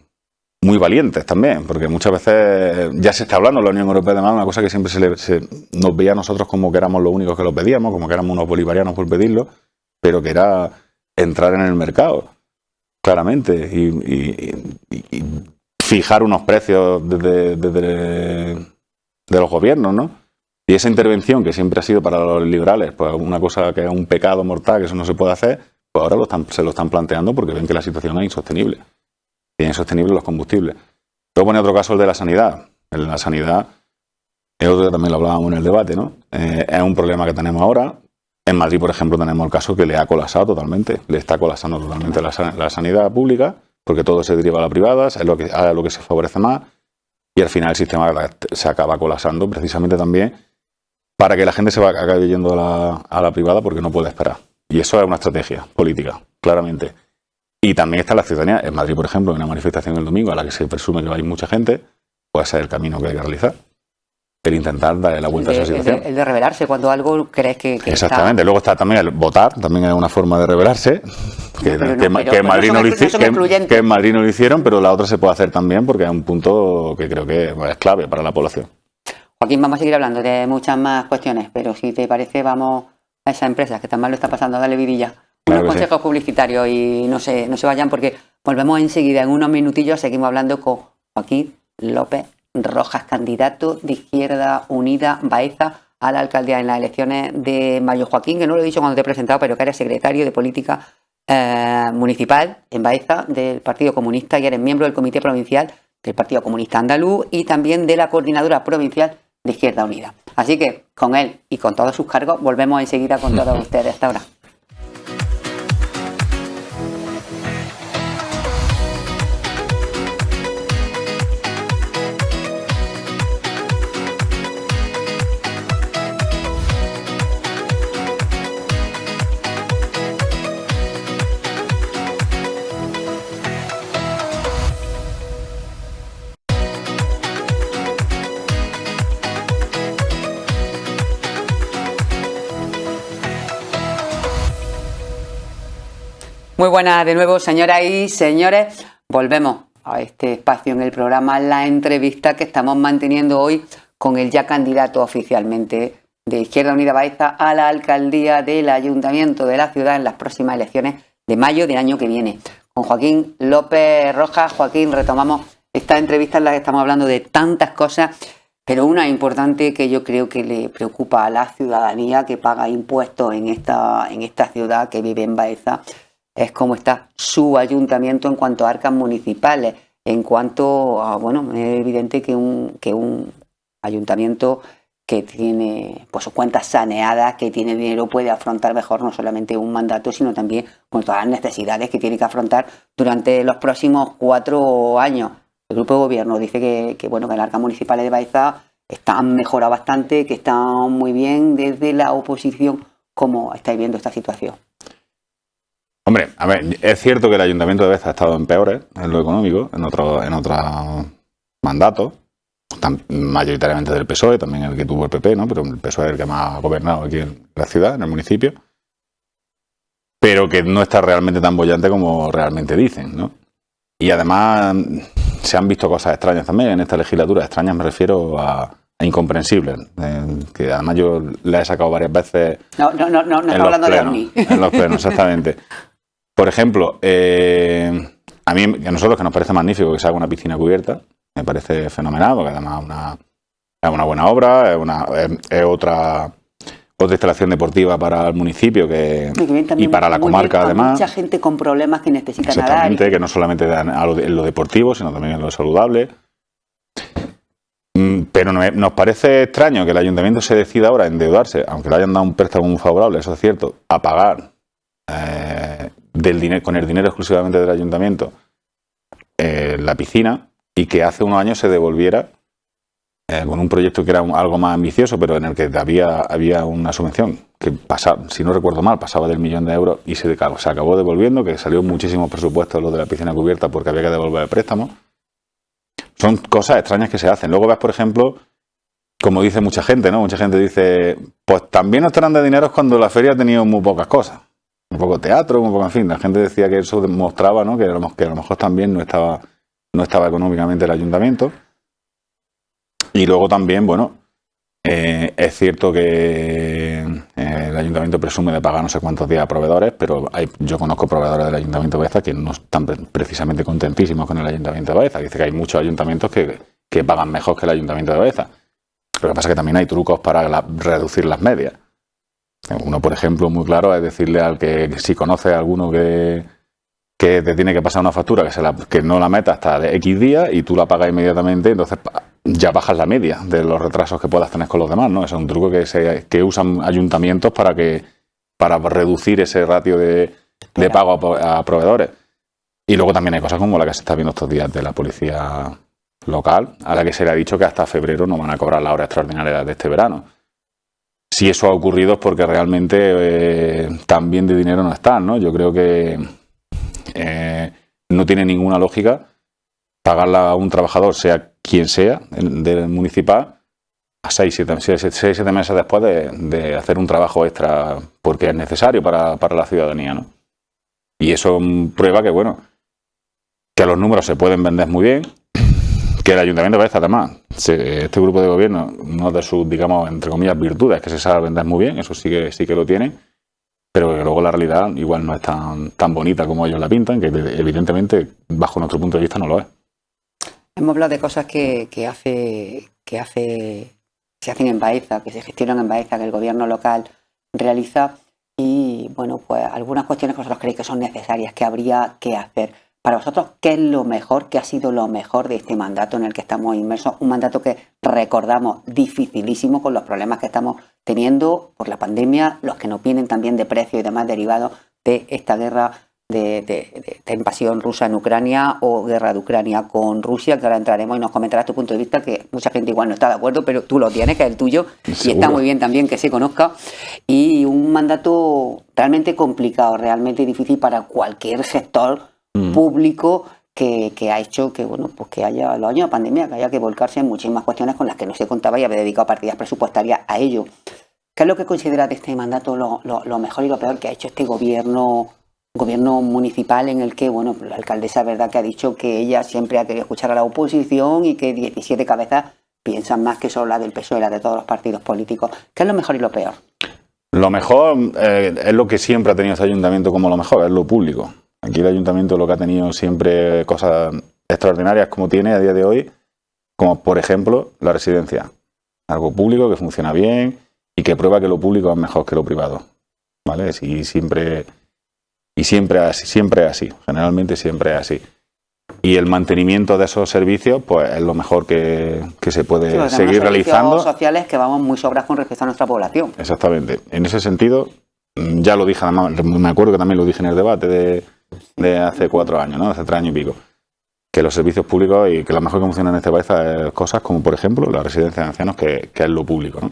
valientes también, porque muchas veces ya se está hablando en la Unión Europea, además, una cosa que siempre nos veía a nosotros como que éramos los únicos que lo pedíamos, como que éramos unos bolivarianos por pedirlo, pero que era entrar en el mercado, claramente, y fijar unos precios de los gobiernos, ¿no? Y esa intervención que siempre ha sido para los liberales, pues una cosa que es un pecado mortal, que eso no se puede hacer, pues ahora se lo están planteando porque ven que la situación es insostenible. Y es insostenible los combustibles. Luego pone otro caso, el de la sanidad. En la sanidad, el otro día también lo hablábamos en el debate, ¿no? Es un problema que tenemos ahora. En Madrid, por ejemplo, tenemos el caso que le ha colapsado totalmente. Le está colapsando totalmente la sanidad pública, porque todo se deriva a la privada, es lo que se favorece más. Y al final el sistema se acaba colapsando precisamente también para que la gente se acabe yendo a la privada porque no puede esperar. Y eso es una estrategia política, claramente. Y también está la ciudadanía. En Madrid, por ejemplo, en una manifestación el domingo a la que se presume que va a ir mucha gente, pues ese es el camino que hay que realizar. El intentar darle la vuelta a esa situación. El de rebelarse cuando algo crees que exactamente. Luego está también el votar, también es una forma de rebelarse. Que en Madrid no lo hicieron, pero la otra se puede hacer también porque es un punto que creo que es clave para la población. Joaquín, vamos a seguir hablando de muchas más cuestiones, pero si te parece, vamos a esas empresas que tan mal lo está pasando, dale vidilla. Unos consejos publicitarios y no se vayan porque volvemos enseguida. En unos minutillos seguimos hablando con Joaquín López Rojas, candidato de Izquierda Unida Baeza a la alcaldía en las elecciones de mayo. Joaquín, que no lo he dicho cuando te he presentado, pero que eres secretario de Política Municipal en Baeza del Partido Comunista y eres miembro del Comité Provincial del Partido Comunista Andaluz y también de la Coordinadora Provincial de Izquierda Unida. Así que con él y con todos sus cargos volvemos enseguida con todos ustedes. Hasta ahora. Muy buenas de nuevo, señoras y señores. Volvemos a este espacio en el programa La Entrevista que estamos manteniendo hoy con el ya candidato oficialmente de Izquierda Unida Baeza a la alcaldía del Ayuntamiento de la ciudad en las próximas elecciones de mayo del año que viene. Con Joaquín López Rojas. Joaquín, retomamos esta entrevista en la que estamos hablando de tantas cosas, pero una importante que yo creo que le preocupa a la ciudadanía que paga impuestos en esta ciudad, que vive en Baeza, es cómo está su ayuntamiento en cuanto a arcas municipales, en cuanto a, bueno, es evidente que un ayuntamiento que tiene pues sus cuentas saneadas, que tiene dinero, puede afrontar mejor no solamente un mandato, sino también con todas las necesidades que tiene que afrontar durante los próximos 4 años. El grupo de gobierno dice que bueno, que las arcas municipales de Baeza han mejorado bastante, que están muy bien. Desde la oposición, ¿cómo estáis viendo esta situación? Hombre, a ver, es cierto que el Ayuntamiento de Baeza ha estado en peores en lo económico, en otros mandatos, mayoritariamente del PSOE, también el que tuvo el PP, ¿no? Pero el PSOE es el que más ha gobernado aquí en la ciudad, en el municipio, pero que no está realmente tan bollante como realmente dicen, ¿no? Y además se han visto cosas extrañas también en esta legislatura. Extrañas me refiero a incomprensibles, que además yo le he sacado varias veces. No está hablando de OVNI. En los plenos, exactamente. Por ejemplo, a nosotros que nos parece magnífico que se haga una piscina cubierta, me parece fenomenal, porque además es una buena obra, es otra instalación deportiva para el municipio y para la comarca, además. Mucha gente con problemas que necesita nadar. Exactamente, que no solamente dan en lo deportivo, sino también en lo saludable. Pero nos parece extraño que el ayuntamiento se decida ahora a endeudarse, aunque le hayan dado un préstamo muy favorable, eso es cierto, a pagar con el dinero exclusivamente del ayuntamiento la piscina, y que hace unos años se devolviera con un proyecto que era algo más ambicioso, pero en el que había una subvención que pasaba, si no recuerdo mal, pasaba del 1.000.000 de euros y se acabó devolviendo, que salió muchísimos presupuestos lo de la piscina cubierta porque había que devolver el préstamo. Son cosas extrañas que se hacen. Luego ves, por ejemplo, como dice mucha gente, ¿no? Mucha gente dice, pues también nos estarán de dinero cuando la feria ha tenido muy pocas cosas. Muy poco teatro, muy poco, en fin. La gente decía que eso demostraba, ¿no? Que a lo mejor también no estaba económicamente el ayuntamiento. Y luego también, bueno, es cierto que el ayuntamiento presume de pagar no sé cuántos días a proveedores, pero yo conozco proveedores del ayuntamiento de Baeza que no están precisamente contentísimos con el ayuntamiento de Baeza. Dice que hay muchos ayuntamientos que pagan mejor que el ayuntamiento de Baeza. Lo que pasa es que también hay trucos para reducir las medias. Uno, por ejemplo, muy claro, es decirle al que si conoce a alguno que te tiene que pasar una factura que no la meta hasta de X días y tú la pagas inmediatamente, entonces ya bajas la media de los retrasos que puedas tener con los demás, ¿no? Eso es un truco que usan ayuntamientos para reducir ese ratio de pago a proveedores. Y luego también hay cosas como la que se está viendo estos días de la policía local, a la que se le ha dicho que hasta febrero no van a cobrar las horas extraordinarias de este verano. Si eso ha ocurrido es porque realmente tan bien de dinero no están, ¿no? Yo creo que no tiene ninguna lógica pagarle a un trabajador, sea quien sea, del municipal, a 6-7 meses después de hacer un trabajo extra porque es necesario para la ciudadanía, ¿no? Y eso prueba que, bueno, que los números se pueden vender muy bien, que el Ayuntamiento de Baeza, además, este grupo de gobierno, una de sus, digamos, entre comillas, virtudes, es que se sabe vender muy bien, eso sí que lo tienen, pero que luego la realidad igual no es tan bonita como ellos la pintan, que evidentemente, bajo nuestro punto de vista, no lo es. Hemos hablado de cosas que se hacen en Baeza, que se gestionan en Baeza, que el gobierno local realiza, y bueno, pues algunas cuestiones que vosotros creéis que son necesarias, que habría que hacer. Para vosotros, ¿qué es lo mejor, qué ha sido lo mejor de este mandato en el que estamos inmersos? Un mandato que recordamos dificilísimo con los problemas que estamos teniendo por la pandemia, los que nos vienen también de precio y demás derivados de esta guerra de invasión rusa en Ucrania o guerra de Ucrania con Rusia, que ahora entraremos y nos comentarás tu punto de vista, que mucha gente igual no está de acuerdo, pero tú lo tienes, que es el tuyo, y está muy bien también que se conozca. Y un mandato realmente complicado, realmente difícil para cualquier sector público que ha hecho que, bueno, pues que haya los años de pandemia, que haya que volcarse en muchísimas cuestiones con las que no se contaba y haber dedicado partidas presupuestarias a ello. ¿Qué es lo que consideras de este mandato lo mejor y lo peor que ha hecho este gobierno municipal, en el que, bueno, la alcaldesa, verdad, que ha dicho que ella siempre ha querido escuchar a la oposición y que 17 cabezas piensan más que solo la del PSOE, la de todos los partidos políticos. ¿Qué es lo mejor y lo peor? Lo mejor es lo que siempre ha tenido este ayuntamiento como lo mejor, es lo público. Aquí el ayuntamiento lo que ha tenido siempre cosas extraordinarias como tiene a día de hoy, como por ejemplo la residencia. Algo público que funciona bien y que prueba que lo público es mejor que lo privado. ¿Vale? Y siempre es así. Generalmente siempre es así. Y el mantenimiento de esos servicios, pues es lo mejor que se puede seguir realizando. Sociales que vamos muy sobras con respecto a nuestra población. Exactamente. En ese sentido, ya lo dije, además, me acuerdo que también lo dije en el debate de hace 4 años, ¿no? Hace 3 años y pico. Que los servicios públicos y que lo mejor que funciona en este país es cosas como, por ejemplo, la residencia de ancianos, que es lo público, ¿no?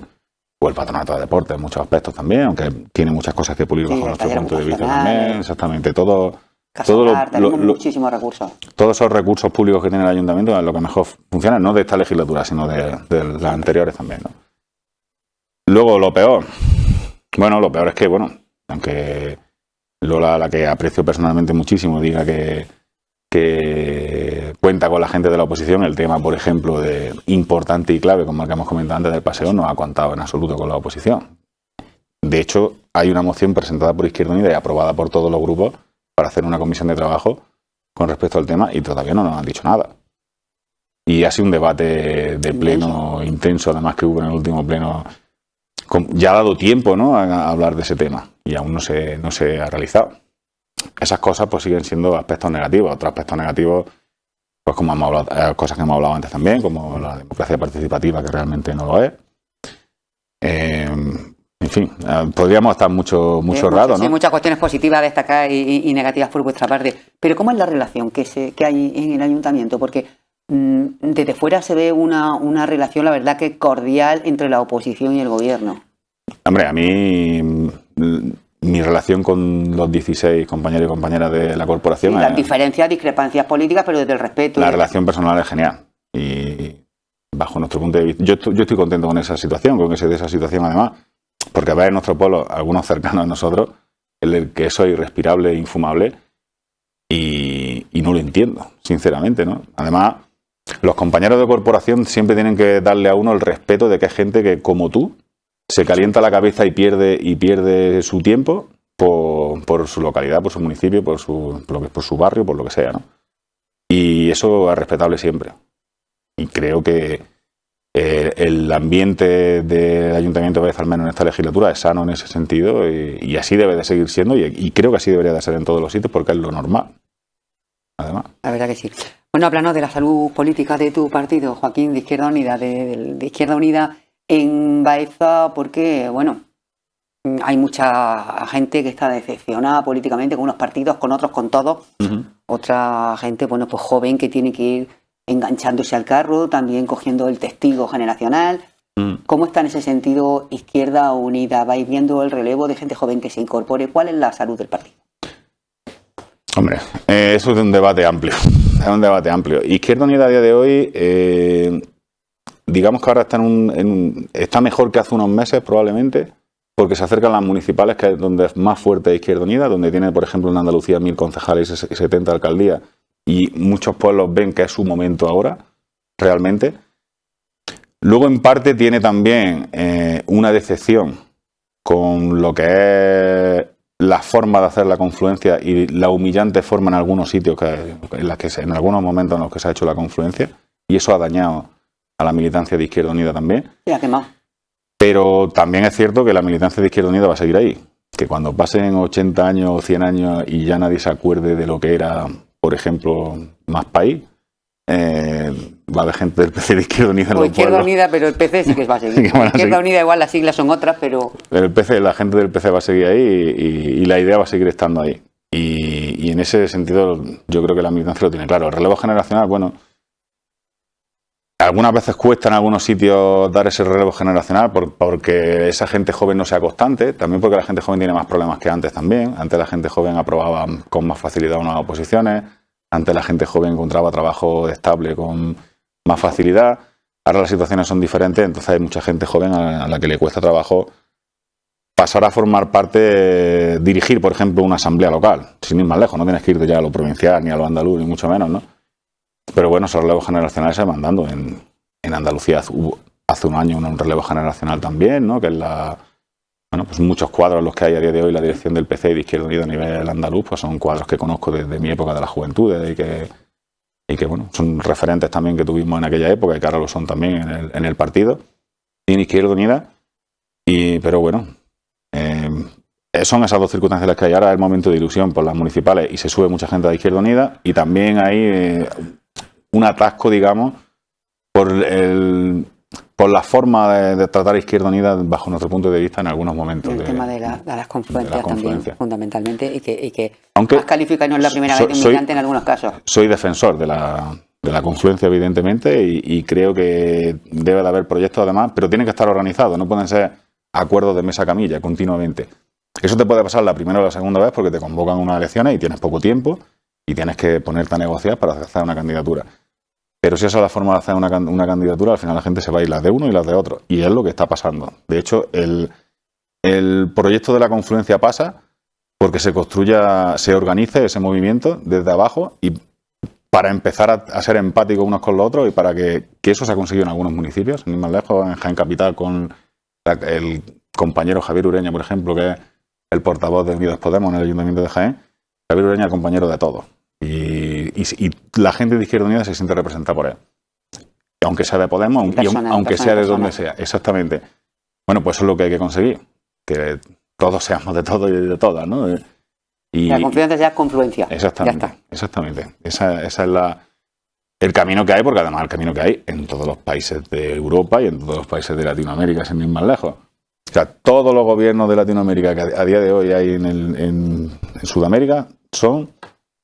O el patronato de deportes en muchos aspectos también, aunque tiene muchas cosas que pulir bajo nuestro punto de vista también. Exactamente. Tenemos muchísimos recursos. Todos esos recursos públicos que tiene el ayuntamiento es lo que mejor funciona, no de esta legislatura, sino de las anteriores también, ¿no? Luego, lo peor. Bueno, lo peor es que, aunque Lola, a la que aprecio personalmente muchísimo, diga que cuenta con la gente de la oposición, el tema, por ejemplo, de importante y clave, como el que hemos comentado antes del paseo, no ha contado en absoluto con la oposición. De hecho, hay una moción presentada por Izquierda Unida y aprobada por todos los grupos para hacer una comisión de trabajo con respecto al tema y todavía no nos han dicho nada. Y ha sido un debate de pleno intenso, además que hubo en el último pleno. Ya ha dado tiempo, ¿no?, a hablar de ese tema y aún no se ha realizado. Esas cosas pues siguen siendo aspectos negativos. Otros aspectos negativos, pues como hemos hablado, cosas que hemos hablado antes también, como la democracia participativa, que realmente no lo es. En fin, podríamos estar mucho rato, ¿no? Sí, muchas cuestiones positivas a destacar y negativas por vuestra parte. Pero ¿cómo es la relación que hay en el ayuntamiento? Porque desde fuera se ve una relación, la verdad, que cordial entre la oposición y el gobierno. Hombre, a mí mi relación con los 16 compañeros y compañeras de la corporación... Sí, las diferencias, discrepancias políticas, pero desde el respeto... La relación personal es genial. Y bajo nuestro punto de vista... Yo estoy contento con esa situación, además, porque a ver en nuestro pueblo, algunos cercanos a nosotros, el que eso es irrespirable e infumable, y no lo entiendo, sinceramente, ¿no? Además, los compañeros de corporación siempre tienen que darle a uno el respeto de que hay gente que, como tú, se calienta la cabeza y pierde su tiempo por su localidad, por su municipio, por su barrio, por lo que sea, ¿no? Y eso es respetable siempre. Y creo que el ambiente del Ayuntamiento de Baeza, al menos en esta legislatura, es sano en ese sentido y así debe de seguir siendo y creo que así debería de ser en todos los sitios porque es lo normal, además. La verdad que sí. Bueno, háblanos de la salud política de tu partido, Joaquín, de Izquierda Unida, de Izquierda Unida en Baeza, porque, hay mucha gente que está decepcionada políticamente con unos partidos, con otros, con todos. Uh-huh. Otra gente, pues joven, que tiene que ir enganchándose al carro, también cogiendo el testigo generacional. ¿Cómo está en ese sentido Izquierda Unida? ¿Vais viendo el relevo de gente joven que se incorpore? ¿Cuál es la salud del partido? Hombre, eso es un debate amplio. Es un debate amplio. Izquierda Unida a día de hoy, digamos que ahora está mejor que hace unos meses probablemente, porque se acercan las municipales, que es donde es más fuerte Izquierda Unida, donde tiene, por ejemplo, en Andalucía 1000 concejales y 70 alcaldías. Y muchos pueblos ven que es su momento ahora, realmente. Luego, en parte, tiene también una decepción con lo que es la forma de hacer la confluencia y la humillante forma en algunos sitios, en algunos momentos en los que se ha hecho la confluencia, y eso ha dañado a la militancia de Izquierda Unida también. Sí, ha quemado. Pero también es cierto que la militancia de Izquierda Unida va a seguir ahí. Que cuando pasen 80 años o 100 años y ya nadie se acuerde de lo que era, por ejemplo, Más País, va a haber gente del PC de Izquierda Unida en los Izquierda pueblos. Unida, pero el PC sí que va a seguir. Izquierda Unida igual las siglas son otras, pero... La gente del PC va a seguir ahí y la idea va a seguir estando ahí. Y en ese sentido yo creo que la militancia lo tiene claro. El relevo generacional, algunas veces cuesta en algunos sitios dar ese relevo generacional porque esa gente joven no sea constante, también porque la gente joven tiene más problemas que antes también. Antes la gente joven aprobaba con más facilidad unas oposiciones, antes la gente joven encontraba trabajo estable con más facilidad. Ahora las situaciones son diferentes, entonces hay mucha gente joven a la que le cuesta trabajo pasar a formar parte, dirigir, por ejemplo, una asamblea local, sin ir más lejos. No tienes que irte ya a lo provincial, ni a lo andaluz, ni mucho menos, ¿no? Pero esos relevos generacionales se van dando en En Andalucía hubo hace un año un relevo generacional también, ¿no? Que es pues muchos cuadros los que hay a día de hoy, la dirección del PC y de Izquierda Unida a nivel andaluz, pues son cuadros que conozco desde mi época de la juventud y que bueno, son referentes también que tuvimos en aquella época y que ahora lo son también en el partido y en Izquierda Unida. Pero bueno, son esas dos circunstancias las que hay. Ahora es el momento de ilusión por las municipales y se sube mucha gente a Izquierda Unida y también hay un atasco, digamos, por la forma de tratar a Izquierda Unida bajo nuestro punto de vista en algunos momentos. El tema de las confluencias también, fundamentalmente, y que aunque más califica y no es la primera vez de un migrante en algunos casos. Soy defensor de la confluencia, evidentemente, y creo que debe de haber proyectos además, pero tienen que estar organizados, no pueden ser acuerdos de mesa camilla continuamente. Eso te puede pasar la primera o la segunda vez porque te convocan unas elecciones y tienes poco tiempo y tienes que ponerte a negociar para hacer una candidatura. Pero si esa es la forma de hacer una candidatura, al final la gente se va a ir las de uno y las de otro. Y es lo que está pasando. De hecho, el proyecto de la confluencia pasa porque se organice ese movimiento desde abajo y para empezar a ser empáticos unos con los otros y para que eso se ha conseguido en algunos municipios, ni más lejos, en Jaén Capital, con el compañero Javier Ureña, por ejemplo, que es el portavoz de Unidos Podemos en el Ayuntamiento de Jaén. Javier Ureña es compañero de todos. Y la gente de Izquierda Unida se siente representada por él. Aunque sea de Podemos, aunque sea de donde sea. Exactamente. Bueno, pues eso es lo que hay que conseguir. Que todos seamos de todos y de todas, ¿no? La confianza sea confluencia. Exactamente. Ya está. Exactamente. Esa es el camino que hay, porque además el camino que hay en todos los países de Europa y en todos los países de Latinoamérica, sin ir más lejos. O sea, todos los gobiernos de Latinoamérica que a día de hoy hay en Sudamérica son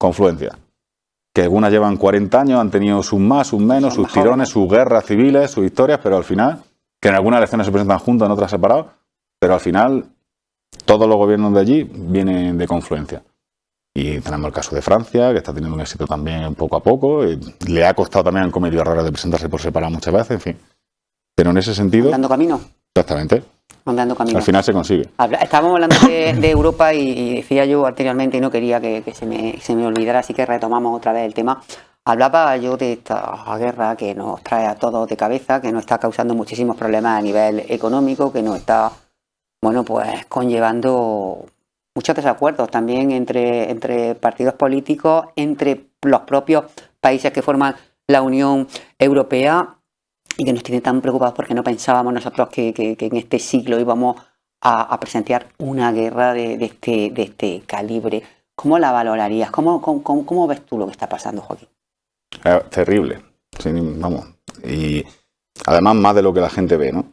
confluencia. Que algunas llevan 40 años, han tenido sus más, sus menos, sus tirones, sus guerras civiles, sus historias, pero al final, que en algunas elecciones se presentan juntos, en otras separados, pero al final todos los gobiernos de allí vienen de confluencia. Y tenemos el caso de Francia, que está teniendo un éxito también poco a poco. Le ha costado también, han cometido errores de presentarse por separado muchas veces, en fin. Pero en ese sentido... Dando camino. Exactamente. Andando camino. Al final se consigue. Estábamos hablando de Europa y decía yo anteriormente y no quería que se me olvidara, así que retomamos otra vez el tema. Hablaba yo de esta guerra que nos trae a todos de cabeza, que nos está causando muchísimos problemas a nivel económico, que nos está, bueno, pues conllevando muchos desacuerdos también entre partidos políticos, entre los propios países que forman la Unión Europea, y que nos tiene tan preocupados porque no pensábamos nosotros que en este siglo íbamos a presenciar una guerra de este calibre. ¿Cómo la valorarías? ¿Cómo ves tú lo que está pasando, Joaquín? Terrible. Sí, vamos. Y además más de lo que la gente ve, ¿no?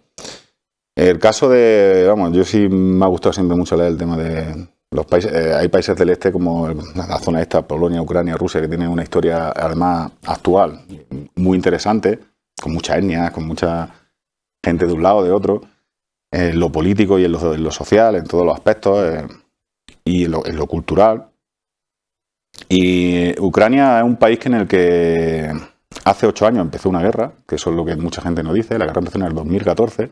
El caso yo sí me ha gustado siempre mucho leer el tema de los países. Hay países del este como la zona esta, Polonia, Ucrania, Rusia, que tienen una historia además actual muy interesante, con muchas etnias, con mucha gente de un lado, de otro, en lo político y en lo social, en todos los aspectos, y en lo cultural. Y Ucrania es un país en el que hace 8 años empezó una guerra, que eso es lo que mucha gente no dice. La guerra empezó en el 2014,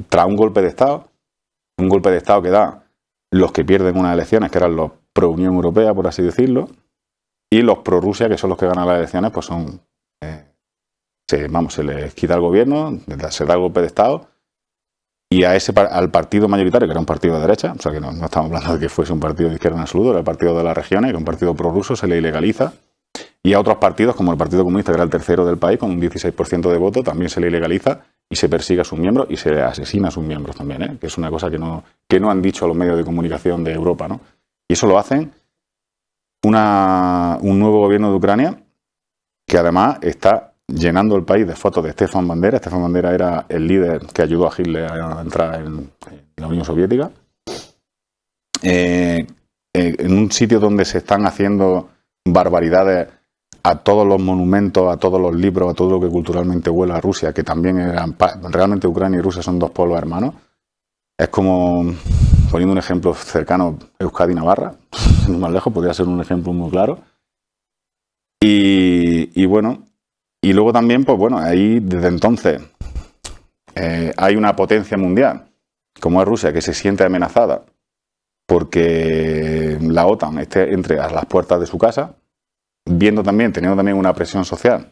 tras un golpe de Estado que da los que pierden unas elecciones, que eran los pro-Unión Europea, por así decirlo, y los pro-Rusia, que son los que ganan las elecciones, pues son... se les quita el gobierno, se da el golpe de Estado, y al partido mayoritario, que era un partido de derecha, o sea que no estamos hablando de que fuese un partido de izquierda en absoluto, era el partido de las regiones, que era un partido prorruso, se le ilegaliza, y a otros partidos, como el Partido Comunista, que era el tercero del país, con un 16% de voto, también se le ilegaliza y se persigue a sus miembros y se asesina a sus miembros también, que es una cosa que no han dicho los medios de comunicación de Europa, ¿no? Y eso lo hacen un nuevo gobierno de Ucrania, que además está llenando el país de fotos de Stefan Bandera. Stefan Bandera era el líder que ayudó a Hitler a entrar en la Unión Soviética. En un sitio donde se están haciendo barbaridades a todos los monumentos, a todos los libros, a todo lo que culturalmente huele a Rusia, que también realmente Ucrania y Rusia son dos pueblos hermanos. Es como, poniendo un ejemplo cercano, Euskadi-Navarra, más lejos, podría ser un ejemplo muy claro. Y bueno, y luego también, pues bueno, ahí desde entonces hay una potencia mundial, como es Rusia, que se siente amenazada porque la OTAN entre a las puertas de su casa, teniendo también una presión social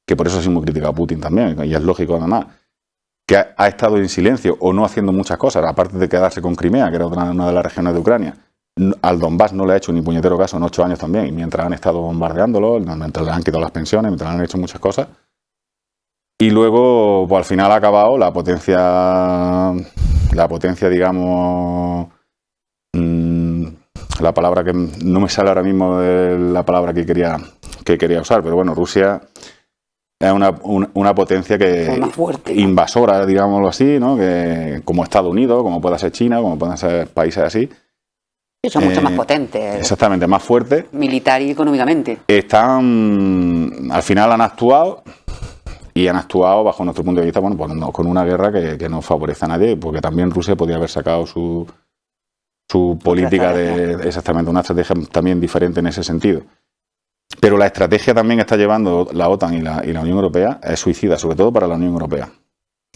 que por eso sí muy criticado a Putin también, y es lógico además, que ha estado en silencio o no haciendo muchas cosas, aparte de quedarse con Crimea, que era una de las regiones de Ucrania. Al Donbass no le ha hecho ni puñetero caso en 8 años también, y mientras han estado bombardeándolo, mientras le han quitado las pensiones, mientras le han hecho muchas cosas. Y luego, pues al final ha acabado la potencia, digamos, la palabra que no me sale ahora mismo de la palabra que quería usar, pero bueno, Rusia es una potencia que más fuerte, ¿no? Invasora, digámoslo así, ¿no? Que, como Estados Unidos, como pueda ser China, como pueden ser países así. Y son mucho más potentes. Exactamente, más fuertes. Militar y económicamente. Al final han actuado bajo nuestro punto de vista, bueno, pues no, con una guerra que no favorece a nadie, porque también Rusia podía haber sacado su política exactamente, una estrategia también diferente en ese sentido. Pero la estrategia también que está llevando la OTAN y la Unión Europea es suicida, sobre todo para la Unión Europea.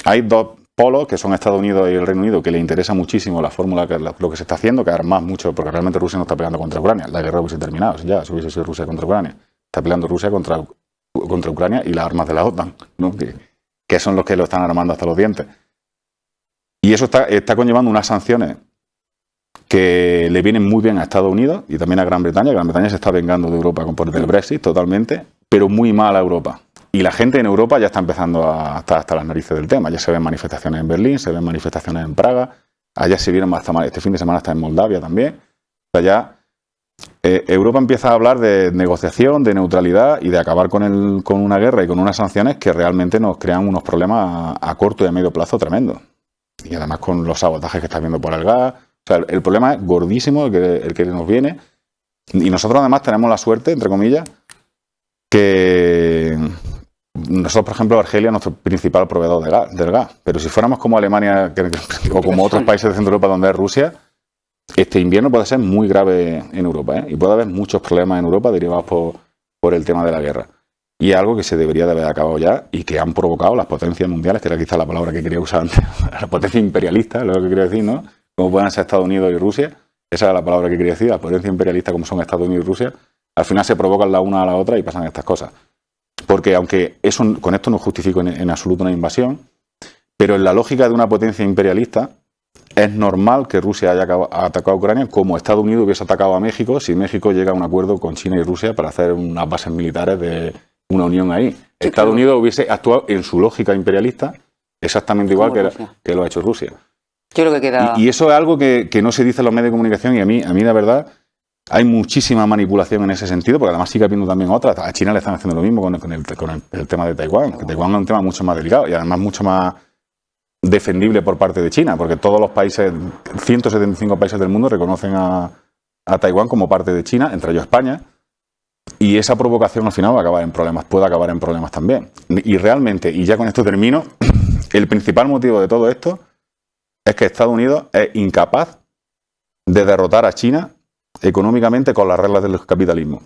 Hay dos polos, que son Estados Unidos y el Reino Unido, que le interesa muchísimo la fórmula, lo que se está haciendo, que armar mucho, porque realmente Rusia no está peleando contra Ucrania. La guerra hubiese terminado ya, si hubiese sido Rusia contra Ucrania. Está peleando Rusia contra Ucrania y las armas de la OTAN, ¿no? que son los que lo están armando hasta los dientes. Y eso está conllevando unas sanciones que le vienen muy bien a Estados Unidos y también a Gran Bretaña. Gran Bretaña se está vengando de Europa por el Brexit totalmente, pero muy mal a Europa. Y la gente en Europa ya está empezando a estar hasta las narices del tema. Ya se ven manifestaciones en Berlín, se ven manifestaciones en Praga, allá se vieron este fin de semana está en Moldavia también. O sea, ya Europa empieza a hablar de negociación, de neutralidad y de acabar con una guerra y con unas sanciones que realmente nos crean unos problemas a corto y a medio plazo tremendos. Y además con los sabotajes que está viendo por el gas. O sea, el problema es gordísimo el que nos viene. Y nosotros además tenemos la suerte, entre comillas, que nosotros, por ejemplo, Argelia es nuestro principal proveedor del gas. Pero si fuéramos como Alemania o como otros países de Centro Europa donde es Rusia, este invierno puede ser muy grave en Europa, ¿eh? Y puede haber muchos problemas en Europa derivados por el tema de la guerra. Y es algo que se debería de haber acabado ya y que han provocado las potencias mundiales, que era quizá la palabra que quería usar antes, la potencia imperialista, es lo que quería decir, ¿no? Como puedan ser Estados Unidos y Rusia, esa era la palabra que quería decir, la potencia imperialista como son Estados Unidos y Rusia, al final se provocan la una a la otra y pasan estas cosas. Porque aunque con esto no justifico en absoluto una invasión, pero en la lógica de una potencia imperialista, es normal que Rusia haya atacado a Ucrania como Estados Unidos hubiese atacado a México si México llega a un acuerdo con China y Rusia para hacer unas bases militares de una unión ahí. Sí, Estados Unidos hubiese actuado en su lógica imperialista exactamente igual que lo ha hecho Rusia. Yo creo que queda... y eso es algo que no se dice en los medios de comunicación y a mí la verdad hay muchísima manipulación en ese sentido, porque además sigue habiendo también otras. A China le están haciendo lo mismo con el tema de Taiwán, que Taiwán es un tema mucho más delicado y además mucho más defendible por parte de China, porque todos los países, 175 países del mundo reconocen a Taiwán como parte de China, entre ellos España, y esa provocación al final va a acabar en problemas, puede acabar en problemas también. Y realmente, y ya con esto termino, el principal motivo de todo esto es que Estados Unidos es incapaz de derrotar a China económicamente con las reglas del capitalismo,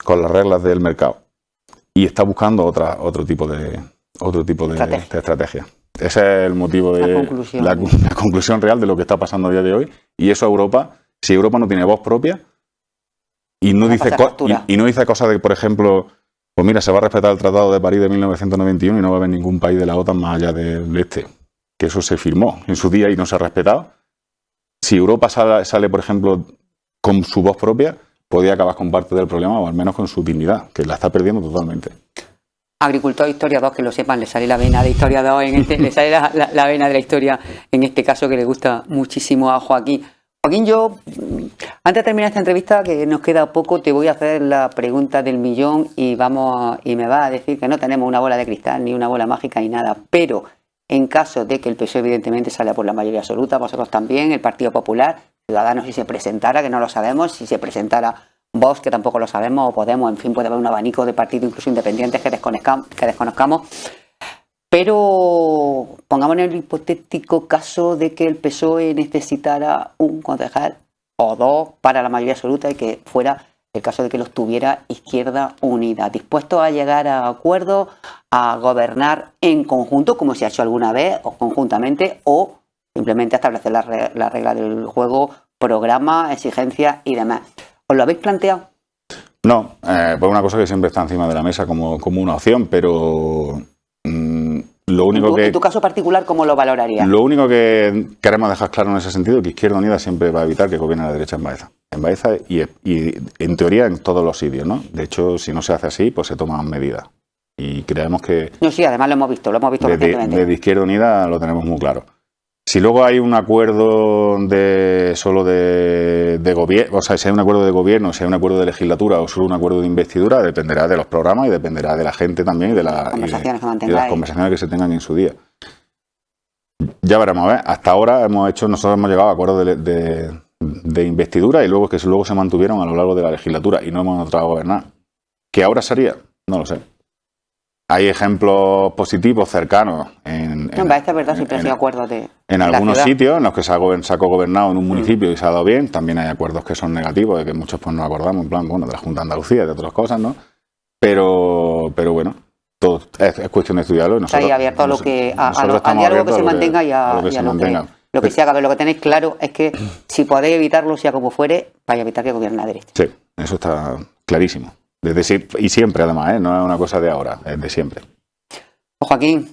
con las reglas del mercado, y está buscando otro tipo de estrategia. Ese es el motivo de la conclusión real de lo que está pasando a día de hoy. Y eso a Europa, si Europa no tiene voz propia y no dice cosas de, por ejemplo, pues mira, se va a respetar el Tratado de París de 1991 y no va a haber ningún país de la OTAN más allá del este, que eso se firmó en su día y no se ha respetado. Si Europa sale, por ejemplo, con su voz propia, podría acabar con parte del problema o al menos con su dignidad, que la está perdiendo totalmente. Agricultor, historiador, que lo sepan, le sale la vena de historiador, le sale la vena de la historia, en este caso, que le gusta muchísimo a Joaquín. Joaquín, yo, antes de terminar esta entrevista, que nos queda poco, te voy a hacer la pregunta del millón y me vas a decir que no tenemos una bola de cristal, ni una bola mágica, ni nada, pero en caso de que el PSOE evidentemente salga por la mayoría absoluta, vosotros también, el Partido Popular, Ciudadanos, si se presentara, que no lo sabemos, si se presentara Vox, que tampoco lo sabemos, o Podemos, en fin, puede haber un abanico de partidos incluso independientes que desconozcamos. Pero pongamos en el hipotético caso de que el PSOE necesitara un concejal o dos para la mayoría absoluta y que fuera el caso de que los tuviera Izquierda Unida, dispuestos a llegar a acuerdos, a gobernar en conjunto, como se ha hecho alguna vez, o conjuntamente, o simplemente a establecer la regla del juego, programa, exigencias y demás. ¿Os lo habéis planteado? No, pues una cosa que siempre está encima de la mesa como una opción, pero lo único En tu caso particular, ¿cómo lo valorarías? Lo único que queremos dejar claro en ese sentido es que Izquierda Unida siempre va a evitar que gobierne la derecha en Baeza. En Baeza y en teoría en todos los sitios, ¿no? De hecho, si no se hace así, pues se toman medidas. Y creemos que... No, sí, además lo hemos visto recientemente. Desde Izquierda Unida lo tenemos muy claro. Si luego hay un acuerdo solo de gobierno, o sea, si hay un acuerdo de gobierno, si hay un acuerdo de legislatura o solo un acuerdo de investidura, dependerá de los programas y dependerá de la gente también y de las conversaciones que se tengan en su día. Ya veremos, ¿eh? Hasta ahora nosotros hemos llegado a acuerdos de investidura y luego que luego se mantuvieron a lo largo de la legislatura y no hemos entrado a gobernar. ¿Qué ahora sería? No lo sé. Hay ejemplos positivos cercanos en Baeza, es verdad, siempre ha sido acuerdos en algunos sitios en los que se ha gobernado en un municipio y se ha dado bien. También hay acuerdos que son negativos, de que muchos pues nos acordamos, en plan, bueno, de la Junta de Andalucía, de otras cosas, ¿no? Pero bueno, todo es cuestión de estudiarlo. Está ahí abierto a al diálogo que se mantenga y a lo que se haga. Pero lo que tenéis claro es que si podéis evitarlo, sea como fuere, vais a evitar que gobierne la derecha. Sí, eso está clarísimo. Y siempre, además, ¿eh? No es una cosa de ahora, es de siempre. Joaquín,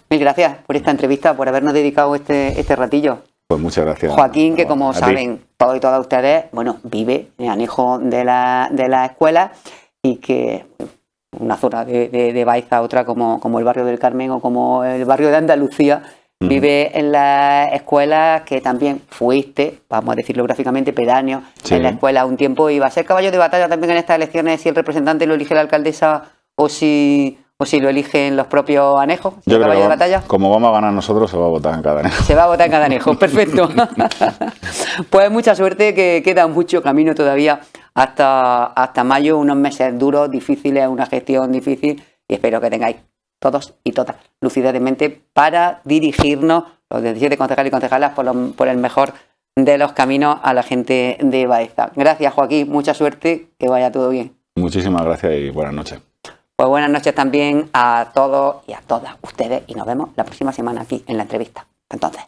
mil gracias por esta entrevista, por habernos dedicado este ratillo. Pues muchas gracias. Joaquín, que como saben todos y todas ustedes, bueno, vive en anejo de la escuela y que una zona de Baeza, otra como el barrio del Carmen o como el barrio de Andalucía, vive en las escuelas que también fuiste, vamos a decirlo gráficamente, pedáneo, sí, en la escuela un tiempo, y va a ser caballo de batalla también en estas elecciones si el representante lo elige la alcaldesa o si lo eligen los propios anejos. Yo creo que de batalla, como vamos a ganar nosotros, se va a votar en cada anejo. Se va a votar en cada anejo, perfecto. Pues mucha suerte, que queda mucho camino todavía hasta mayo, unos meses duros, difíciles, una gestión difícil, y espero que tengáis todos y todas lucidez de mente para dirigirnos, los 17 concejales y concejalas, por el mejor de los caminos a la gente de Baeza. Gracias, Joaquín, mucha suerte, que vaya todo bien. Muchísimas gracias y buenas noches. Pues buenas noches también a todos y a todas ustedes y nos vemos la próxima semana aquí en la entrevista. Hasta entonces.